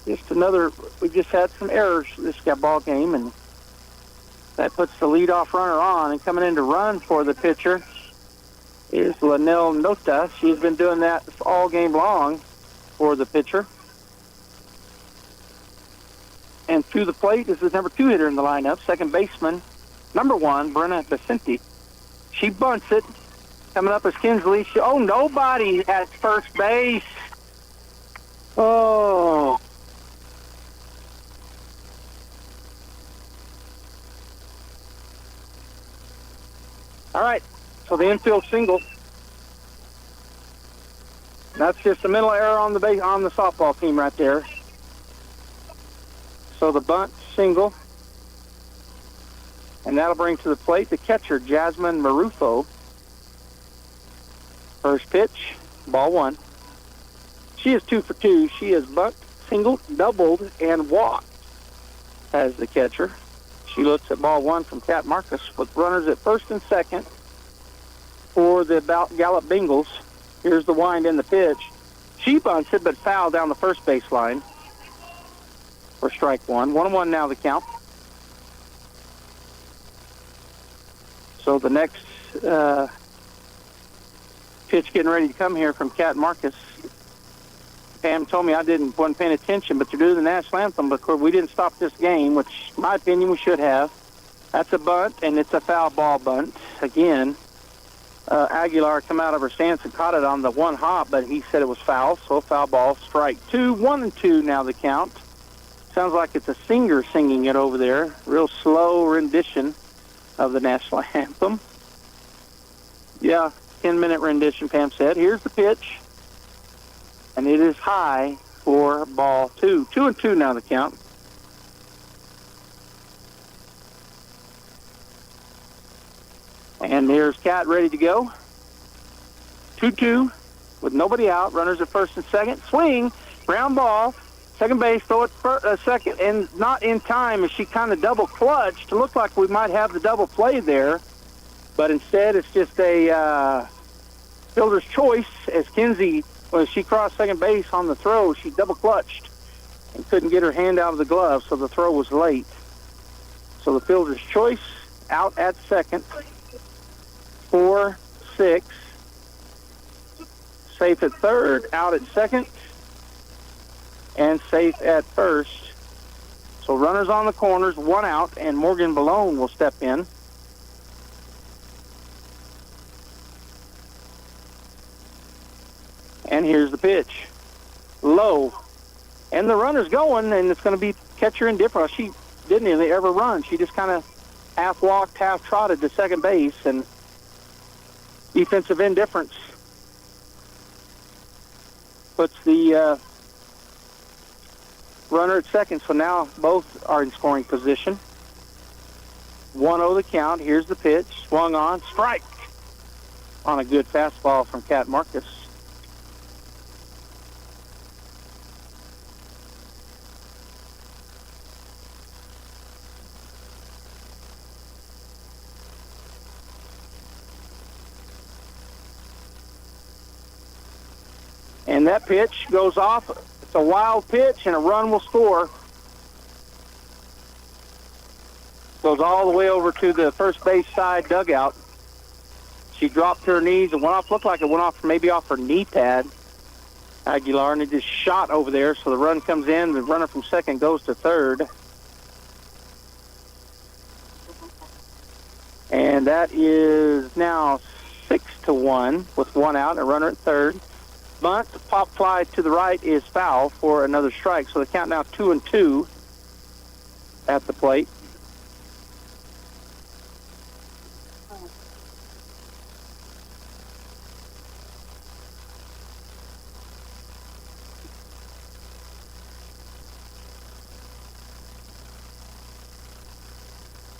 We just had some errors this ball game, and that puts the leadoff runner on. And coming in to run for the pitcher is Lanelle Nota. She's been doing that all game long for the pitcher. And to the plate is the number 2 hitter in the lineup, second baseman, number 1, Brenna Vicente. She bunts it. Coming up is Kinsley. Nobody at first base. Oh. All right, so the infield single. That's just a mental error on the softball team right there. So the bunt single, and that'll bring to the plate the catcher, Jasmine Marufo. First pitch, ball 1. She is 2 for 2. She is bunt, single, doubled, and walked as the catcher. She looks at ball 1 from Kat Marcus with runners at first and second for the Gallup Bengals. Here's the wind in the pitch. She bunts it, but fouled down the first base line for strike 1. 1-1 now the count. So the next pitch getting ready to come here from Kat Marcus. Pam told me I wasn't paying attention, but they're doing the national anthem. But of course, we didn't stop this game, which, in my opinion, we should have. That's a bunt, and it's a foul ball bunt. Again, Aguilar come out of her stance and caught it on the one hop, but he said it was foul, so foul ball, strike 2. 1-2 now the count. Sounds like it's a singer singing it over there. Real slow rendition of the national anthem. Yeah, 10-minute rendition, Pam said. Here's the pitch. And it is high for ball 2. 2-2 now the count. And here's Kat ready to go. 2-2 with nobody out. Runners at first and second. Swing. Ground ball. Second base. Throw it second. And not in time as she kind of double clutched. It looked like we might have the double play there. But instead it's just a fielder's choice as Kinsey, when she crossed second base on the throw, she double clutched and couldn't get her hand out of the glove, so the throw was late. So the fielder's choice out at second. 4-6. Safe at third, out at second, and safe at first. So runners on the corners, 1 out, and Morgan Balone will step in. And here's the pitch. Low. And the runner's going, and it's going to be catcher indifferent. She didn't even ever run. She just kind of half walked, half trotted to second base, and defensive indifference puts the runner at second. So now both are in scoring position. 1-0 the count. Here's the pitch. Swung on. Strike on a good fastball from Kat Marcus. And that pitch goes off. It's a wild pitch, and a run will score. Goes all the way over to the first base side dugout. She dropped to her knees and went off. Looked like it went off, maybe off her knee pad, Aguilar, and it just shot over there. So the run comes in. The runner from second goes to third. And that is now 6-1 with one out and a runner at third. Bunt, pop fly to the right is foul for another strike. So the count now 2-2 at the plate.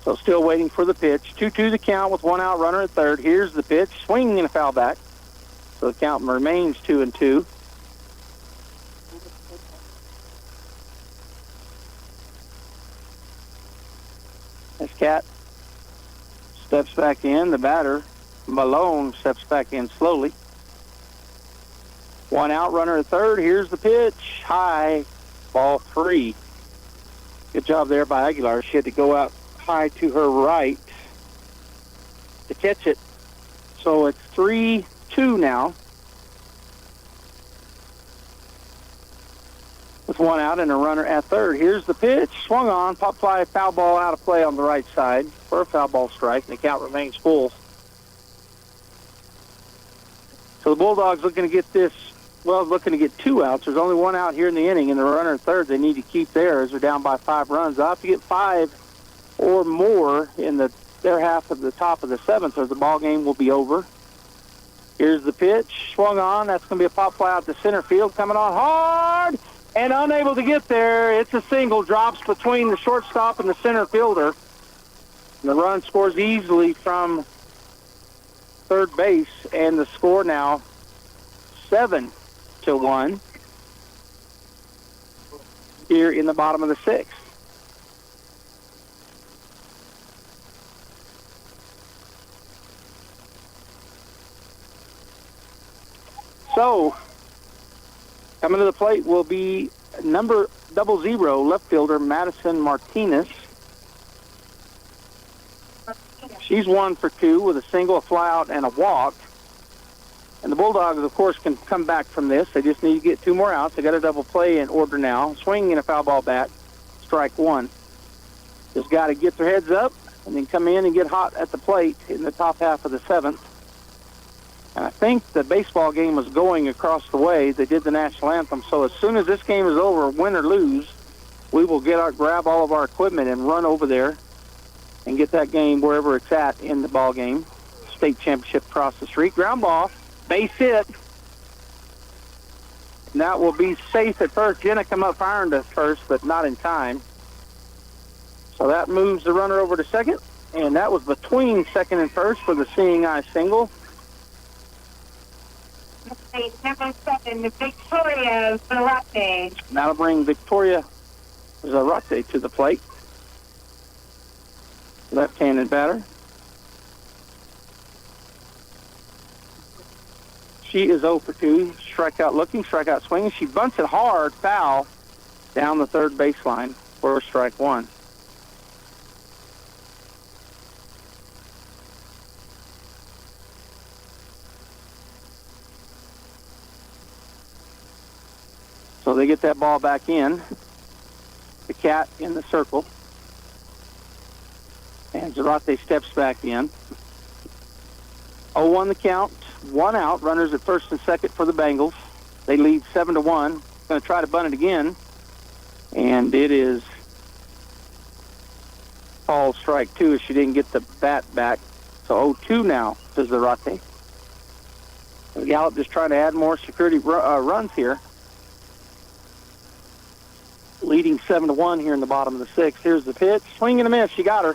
So still waiting for the pitch. 2-2 the count with one out, runner at third. Here's the pitch, swinging and a foul back. So the count remains 2-2. As Cat steps back in, the batter, Malone, steps back in slowly. One out, runner at third. Here's the pitch, high, ball 3. Good job there by Aguilar. She had to go out high to her right to catch it. So it's 3-2 now. With one out and a runner at third. Here's the pitch. Swung on. Pop fly, foul ball out of play on the right side for a foul ball strike. And the count remains full. So the Bulldogs looking to get this, looking to get 2 outs. There's only 1 out here in the inning, and the runner at third, they need to keep there as they're down by 5 runs. They'll have to get 5 or more in their half of the top of the 7th, or the ball game will be over. Here's the pitch. Swung on. That's going to be a pop fly out to center field. Coming on hard and unable to get there. It's a single. Drops between the shortstop and the center fielder. And the run scores easily from third base. And the score now 7-1 here in the bottom of the 6th. So, coming to the plate will be number 00, left fielder Madison Martinez. She's 1 for 2 with a single, a fly out, and a walk. And the Bulldogs, of course, can come back from this. They just need to get 2 more outs. They got a double play in order now. Swinging and a foul ball bat, strike 1. Just got to get their heads up and then come in and get hot at the plate in the top half of the 7th. And I think the baseball game was going across the way. They did the national anthem. So as soon as this game is over, win or lose, we will grab all of our equipment and run over there and get that game wherever it's at in the ball game. State championship across the street. Ground ball, base hit. And that will be safe at first. Jenna come up firing to first, but not in time. So that moves the runner over to second. And that was between second and first for the seeing eye single. Number 7, Victoria Zarate. That'll bring Victoria Zarate to the plate. Left-handed batter. She is 0 for 2. Strikeout looking, strikeout swinging. She bunts it hard, foul, down the third baseline for strike 1. So they get that ball back in. The Cat in the circle. And Zarate steps back in. 0-1 the count. 1 out. Runners at first and second for the Bengals. They lead 7-1. Going to try to bunt it again. And it is called strike 2 as she didn't get the bat back. So 0-2 now, says the Rate. Gallup just trying to add more security runs here. Leading 7-1 here in the bottom of the 6th. Here's the pitch. Swing and a miss. She got her.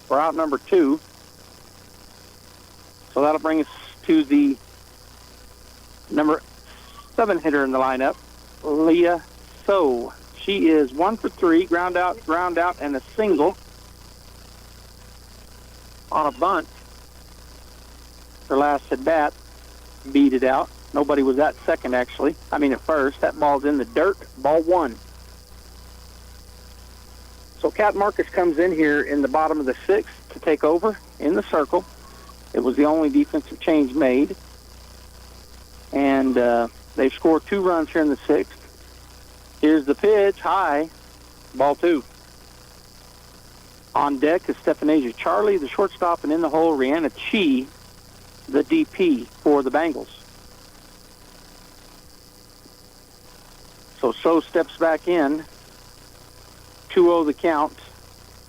We're out number 2. So that'll bring us to the number 7 hitter in the lineup, Leah So. She is 1 for 3, ground out, and a single on a bunt. Her last at bat beat it out. Nobody was at second, actually. I mean, at first. That ball's in the dirt. Ball 1. So Kat Marcus comes in here in the bottom of the 6th to take over in the circle. It was the only defensive change made. And they've scored 2 runs here in the 6th. Here's the pitch, high, ball 2. On deck is Stephanesia Charlie, the shortstop, and in the hole, Rihanna Chi, the DP for the Bengals. So steps back in, 2-0 the count,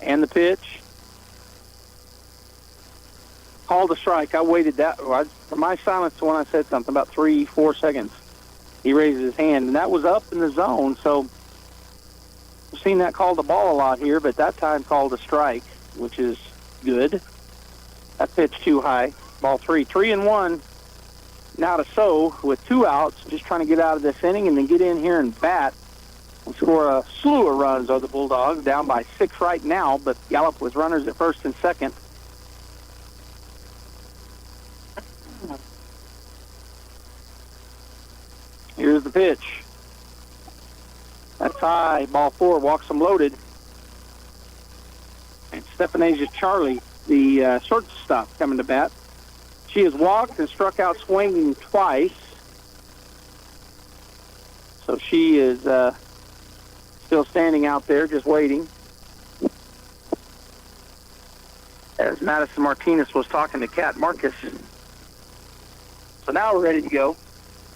and the pitch. Called a strike. I waited for my silence when I said something, about 3-4 seconds. He raises his hand, and that was up in the zone, so we've seen that called a ball a lot here, but that time called a strike, which is good. That pitch too high. Ball 3. 3-1 now to So with 2 outs, just trying to get out of this inning and then get in here and bat and score a slew of runs of the Bulldogs, down by 6 right now, but Gallup with runners at first and second. Here's the pitch. That's high. Ball 4. Walks them loaded. And Stephanesia Charlie, the shortstop, coming to bat. She has walked and struck out swinging twice. So she is still standing out there, just waiting. As Madison Martinez was talking to Kat Marcus. So now we're ready to go.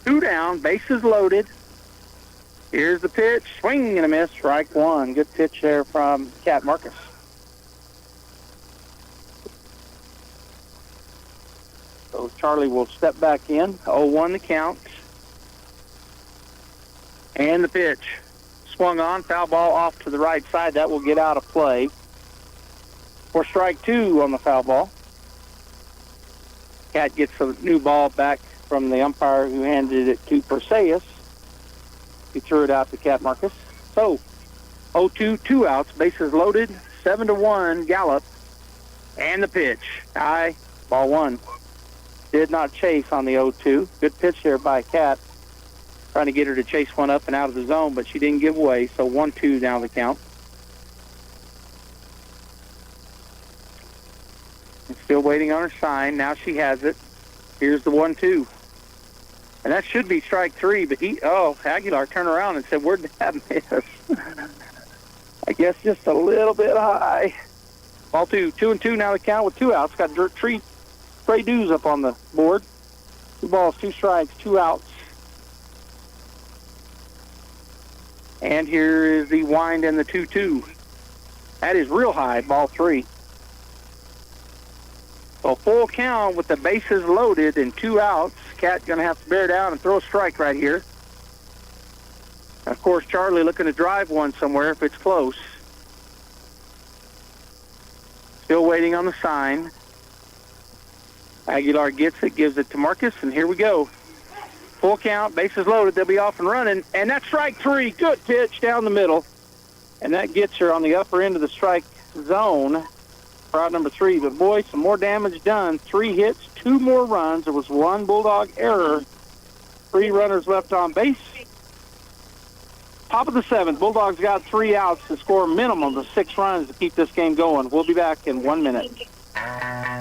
2 down, bases loaded. Here's the pitch, swing and a miss, strike 1. Good pitch there from Kat Marcus. So Charlie will step back in, 0-1 the count. And the pitch, swung on, foul ball off to the right side. That will get out of play for strike 2 on the foul ball. Kat gets a new ball back from the umpire who handed it to Perseus. He threw it out to Kat Marcus. So, 0-2, 2 outs, bases loaded, 7-1, Gallup. And the pitch, high, ball 1. Did not chase on the 0-2. Good pitch there by Kat, trying to get her to chase one up and out of the zone, but she didn't give way, so 1-2 down the count. And still waiting on her sign. Now she has it. Here's the 1-2. And that should be strike 3, but Aguilar turned around and said, where'd that miss? I guess just a little bit high. Ball 2. 2-2 now the count with 2 outs. Got Trey Dews up on the board. 2 balls, 2 strikes, 2 outs. And here is the wind and the 2-2. That is real high, ball 3. So full count with the bases loaded and 2 outs. Cat going to have to bear down and throw a strike right here. And of course, Charlie looking to drive one somewhere if it's close. Still waiting on the sign. Aguilar gets it, gives it to Marcus, and here we go. Full count, bases loaded. They'll be off and running. And that's strike 3. Good pitch down the middle. And that gets her on the upper end of the strike zone. Out number 3, but boy, some more damage done. 3 hits, 2 more runs. There was 1 Bulldog error. 3 runners left on base. Top of the 7th, Bulldogs got 3 outs to score a minimum of 6 runs to keep this game going. We'll be back in 1 minute.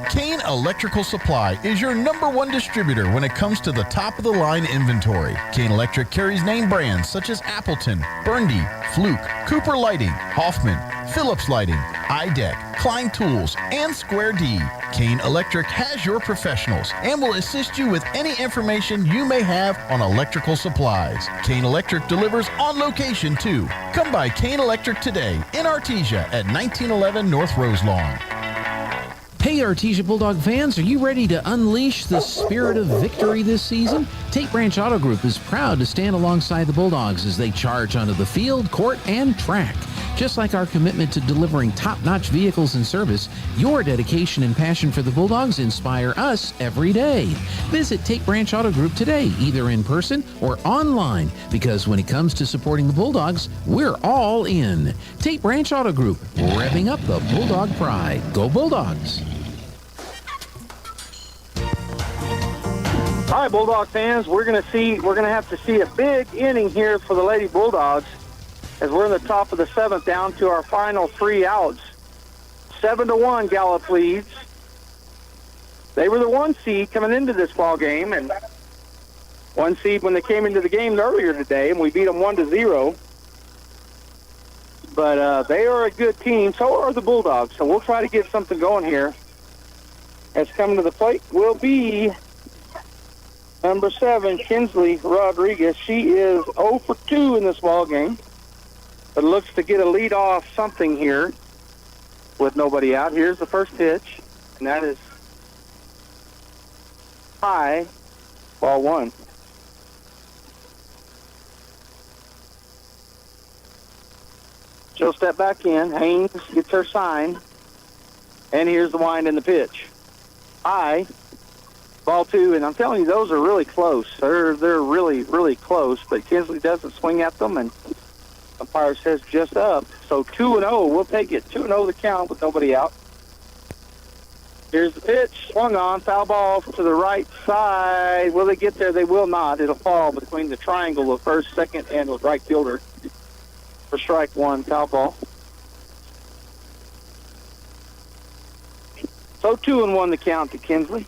Kane Electrical Supply is your #1 distributor when it comes to the top-of-the-line inventory. Kane Electric carries name brands such as Appleton, Burndy, Fluke, Cooper Lighting, Hoffman, Phillips Lighting, iDeck, Klein Tools, and Square D. Kane Electric has your professionals and will assist you with any information you may have on electrical supplies. Kane Electric delivers on location too. Come by Kane Electric today in Artesia at 1911 North Roselawn. Hey Artesia Bulldog fans, are you ready to unleash the spirit of victory this season? Tate Branch Auto Group is proud to stand alongside the Bulldogs as they charge onto the field, court, and track. Just like our commitment to delivering top-notch vehicles and service, your dedication and passion for the Bulldogs inspire us every day. Visit Tate Branch Auto Group today, either in person or online, because when it comes to supporting the Bulldogs, we're all in. Tate Branch Auto Group, revving up the Bulldog pride. Go Bulldogs! All right, Bulldog fans, we're going to have to see a big inning here for the Lady Bulldogs as we're in the top of the 7th, down to our final 3 outs. 7-1, Gallup leads. They were the 1 seed coming into this ball game, and 1 seed when they came into the game earlier today, and we beat them 1-0. But they are a good team. So are the Bulldogs. So we'll try to get something going here. As coming to the plate will be number 7, Kinsley Rodriguez. She is 0 for 2 in this ball game, but looks to get a lead off something here with nobody out. Here's the first pitch, and that is high, ball 1. She'll step back in. Haynes gets her sign, and here's the wind and the pitch. High, ball 2, and I'm telling you, those are really close. They're really, really close, but Kinsley doesn't swing at them, and umpire says just up. So 2-0, we'll take it. 2-0 the count with nobody out. Here's the pitch, swung on, foul ball to the right side. Will they get there? They will not. It'll fall between the triangle of first, second, and the right fielder for strike 1, foul ball. So 2-1 the count to Kinsley.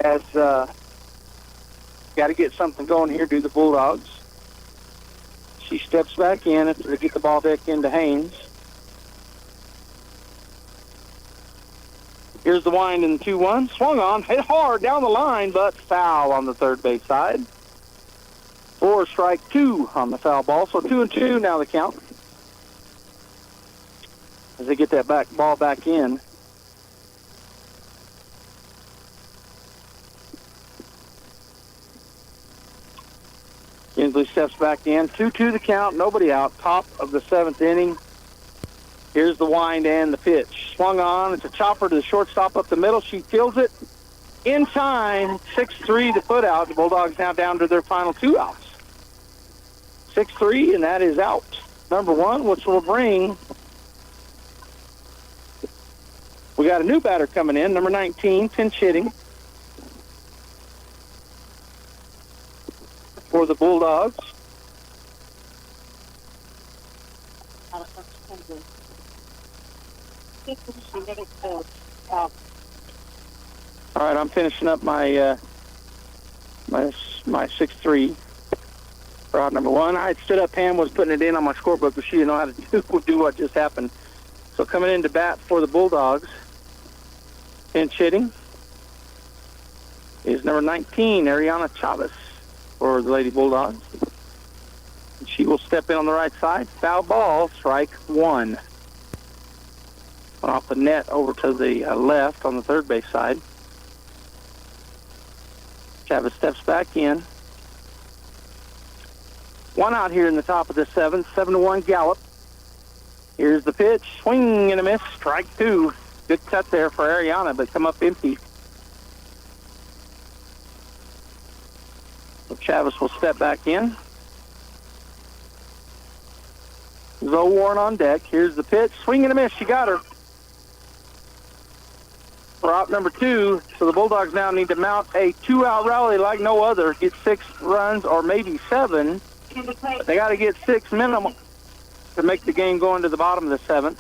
As got to get something going here, do the Bulldogs. She steps back in after they get the ball back into Haynes. Here's the wind in 2-1. Swung on, hit hard down the line, but foul on the third base side. For strike 2 on the foul ball. So 2-2 now the count. As they get that ball back in. Kinsley steps back in. 2-2 the count, nobody out. Top of the 7th inning. Here's the wind and the pitch. Swung on. It's a chopper to the shortstop up the middle. She fields it in time. 6-3 to put out. The Bulldogs now down to their final 2 outs. 6-3, and that is out. Number 1, which will bring... We got a new batter coming in, number 19, pinch hitting for the Bulldogs. All right, I'm finishing up my my 6-3 for out number 1. I had stood up, Pam was putting it in on my scorebook, but she didn't know how to do what just happened. So coming in to bat for the Bulldogs, pinch hitting, is number 19, Ariana Chavez, for the Lady Bulldogs. And she will step in on the right side. Foul ball, strike 1. Went off the net over to the left on the third base side. Chavez steps back in. 1 out here in the top of the 7th. 7-1 Gallup. Here's the pitch. Swing and a miss. Strike 2. Good cut there for Ariana, but come up empty. So Chavez will step back in. Zoe Warren on deck. Here's the pitch. Swing and a miss. She got her. For out number 2, so the Bulldogs now need to mount a 2-out rally like no other. Get 6 runs or maybe 7. But they got to get 6 minimum to make the game go into the bottom of the 7th.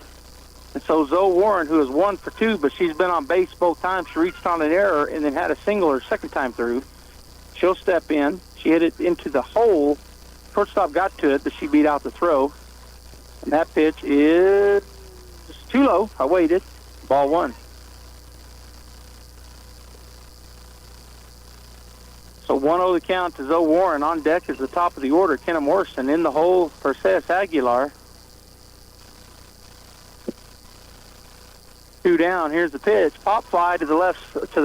And so Zoe Warren, who is 1 for 2, but she's been on base both times. She reached on an error and then had a single her second time through. She'll step in. She hit it into the hole. Shortstop got to it, but she beat out the throw. And that pitch is too low. I waited. Ball 1. So 1-0 the count to Zoe Warren. On deck is the top of the order, Kenna Morrison. In the hole, Perseus Aguilar. 2 down. Here's the pitch. Pop fly to the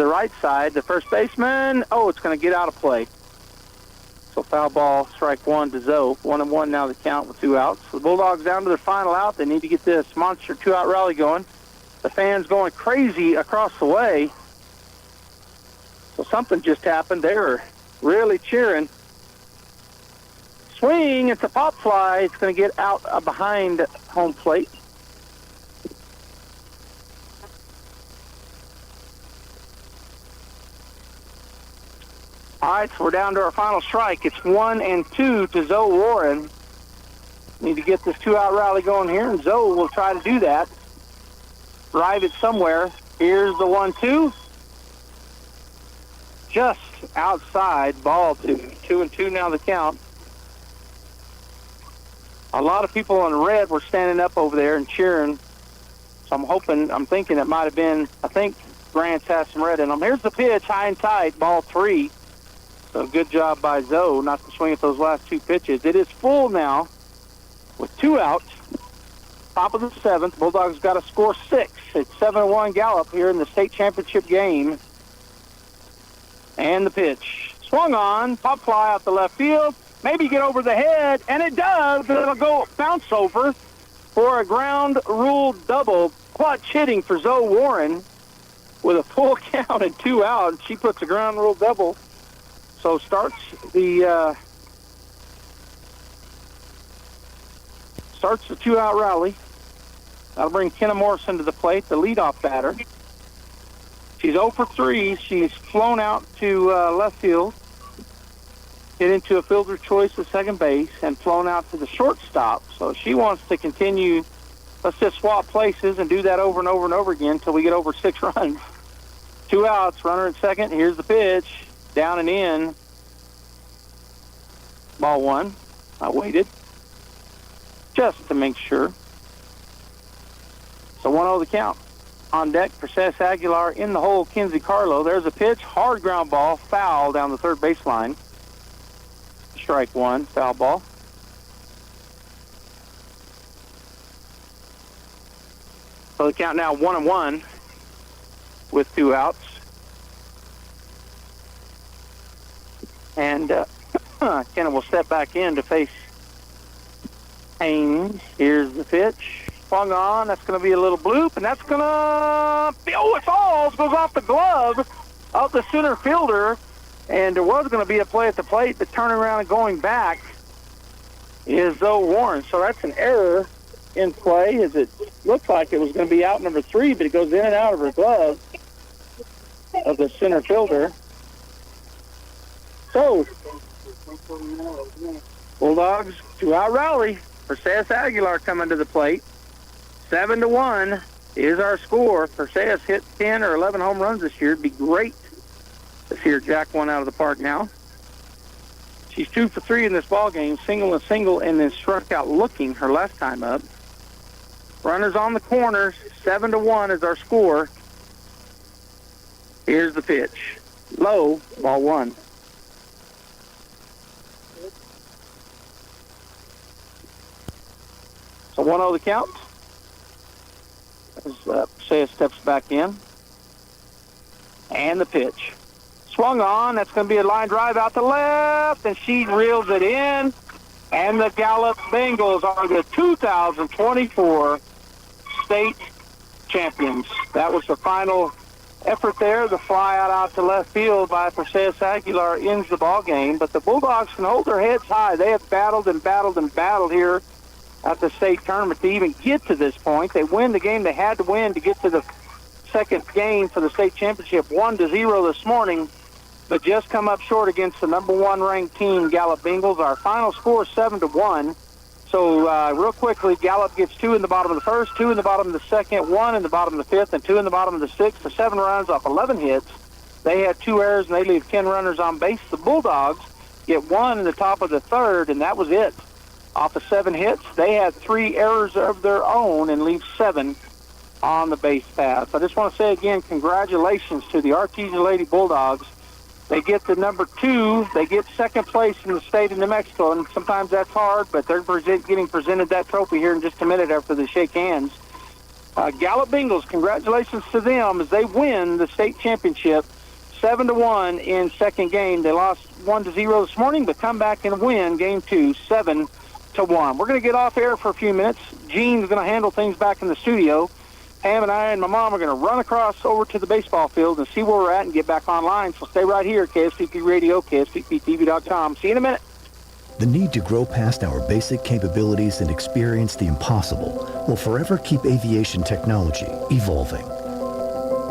right side. The first baseman. Oh, it's going to get out of play. So foul ball, strike 1 to Zoe. 1-1 now the count with 2 outs. The Bulldogs down to their final out. They need to get this monster 2-out rally going. The fans going crazy across the way. So something just happened. They were really cheering. Swing. It's a pop fly. It's going to get out behind home plate. All right, so we're down to our final strike. It's 1-2 to Zoe Warren. Need to get this 2-out rally going here, and Zoe will try to do that. Drive it somewhere. Here's the 1-2. Just outside, ball 2. 2-2 now the count. A lot of people in red were standing up over there and cheering. So I'm thinking it might have been, I think Grants has some red in them. Here's the pitch, high and tight, ball 3. So good job by Zoe not to swing at those last 2 pitches. It is full now with 2 outs. Top of the 7th. Bulldogs got to score 6. It's 7-1 Gallup here in the state championship game. And the pitch. Swung on. Pop fly out the left field. Maybe get over the head. And it does. It'll go bounce over for a ground rule double. Clutch hitting for Zoe Warren with a full count and 2 out. She puts a ground rule double. So starts the 2-out rally. That'll bring Kenna Morrison to the plate, the leadoff batter. She's 0 for 3. She's flown out to left field, hit into a fielder choice at second base, and flown out to the shortstop. So she wants to continue. Let's just swap places and do that over and over and over again until we get over 6 runs. 2 outs, runner at second. Here's the pitch. Down and in. Ball 1. I waited just to make sure. So 1-0 the count. On deck, Perseus Aguilar. In the hole, Kinsey Carlo. There's a pitch. Hard ground ball. Foul down the third baseline. Strike 1. Foul ball. So the count now 1-1 with 2 outs. And Kenna will step back in to face Haynes. Here's the pitch. Swung on. That's going to be a little bloop, and that's going to be, it falls, goes off the glove of the center fielder. And there was going to be a play at the plate, but turning around and going back is Zoe Warren. So that's an error in play, as it looked like it was going to be out number 3, but it goes in and out of her glove of the center fielder. So, Bulldogs 2-out rally. Perseus Aguilar coming to the plate. 7-1 is our score. Perseus hit 10 or 11 home runs this year. It'd be great to see her jack one out of the park now. She's 2 for 3 in this ball game, single and single, and then struck out looking her last time up. Runners on the corners. 7-1 is our score. Here's the pitch. Low, ball 1. So 1-0 the count. As Perseus steps back in. And the pitch. Swung on. That's going to be a line drive out to left, and she reels it in. And the Gallup Bengals are the 2024 state champions. That was the final effort there. The fly out to left field by Perseus Aguilar ends the ball game. But the Bulldogs can hold their heads high. They have battled and battled and battled here at the state tournament to even get to this point. They win the game they had to win to get to the second game for the state championship, 1-0 this morning, but just come up short against the number 1 ranked team, Gallup Bengals. Our final score is 7-1. So real quickly, Gallup gets 2 in the bottom of the first, 2 in the bottom of the second, 1 in the bottom of the fifth, and 2 in the bottom of the sixth. For 7 runs off 11 hits. They had 2 errors, and they leave 10 runners on base. The Bulldogs get 1 in the top of the third, and that was it. Off of 7 hits, they had 3 errors of their own and leave 7 on the base paths. I just want to say again, congratulations to the Artesia Lady Bulldogs. They get the number 2. They get second place in the state of New Mexico, and sometimes that's hard, but they're getting presented that trophy here in just a minute after they shake hands. Gallup Bengals, congratulations to them as they win the state championship 7-1 in second game. They lost 1-0 this morning, but come back and win game 2, 7-1. We're going to get off air for a few minutes. Gene's going to handle things back in the studio. Pam and I and my mom are going to run across over to the baseball field and see where we're at and get back online. So stay right here, KSPP Radio, KSPPTV.com. See you in a minute. The need to grow past our basic capabilities and experience the impossible will forever keep aviation technology evolving.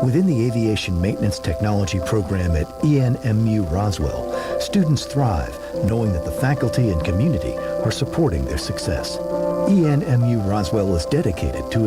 Within the Aviation Maintenance Technology program at ENMU Roswell, students thrive knowing that the faculty and community are supporting their success. ENMU Roswell is dedicated to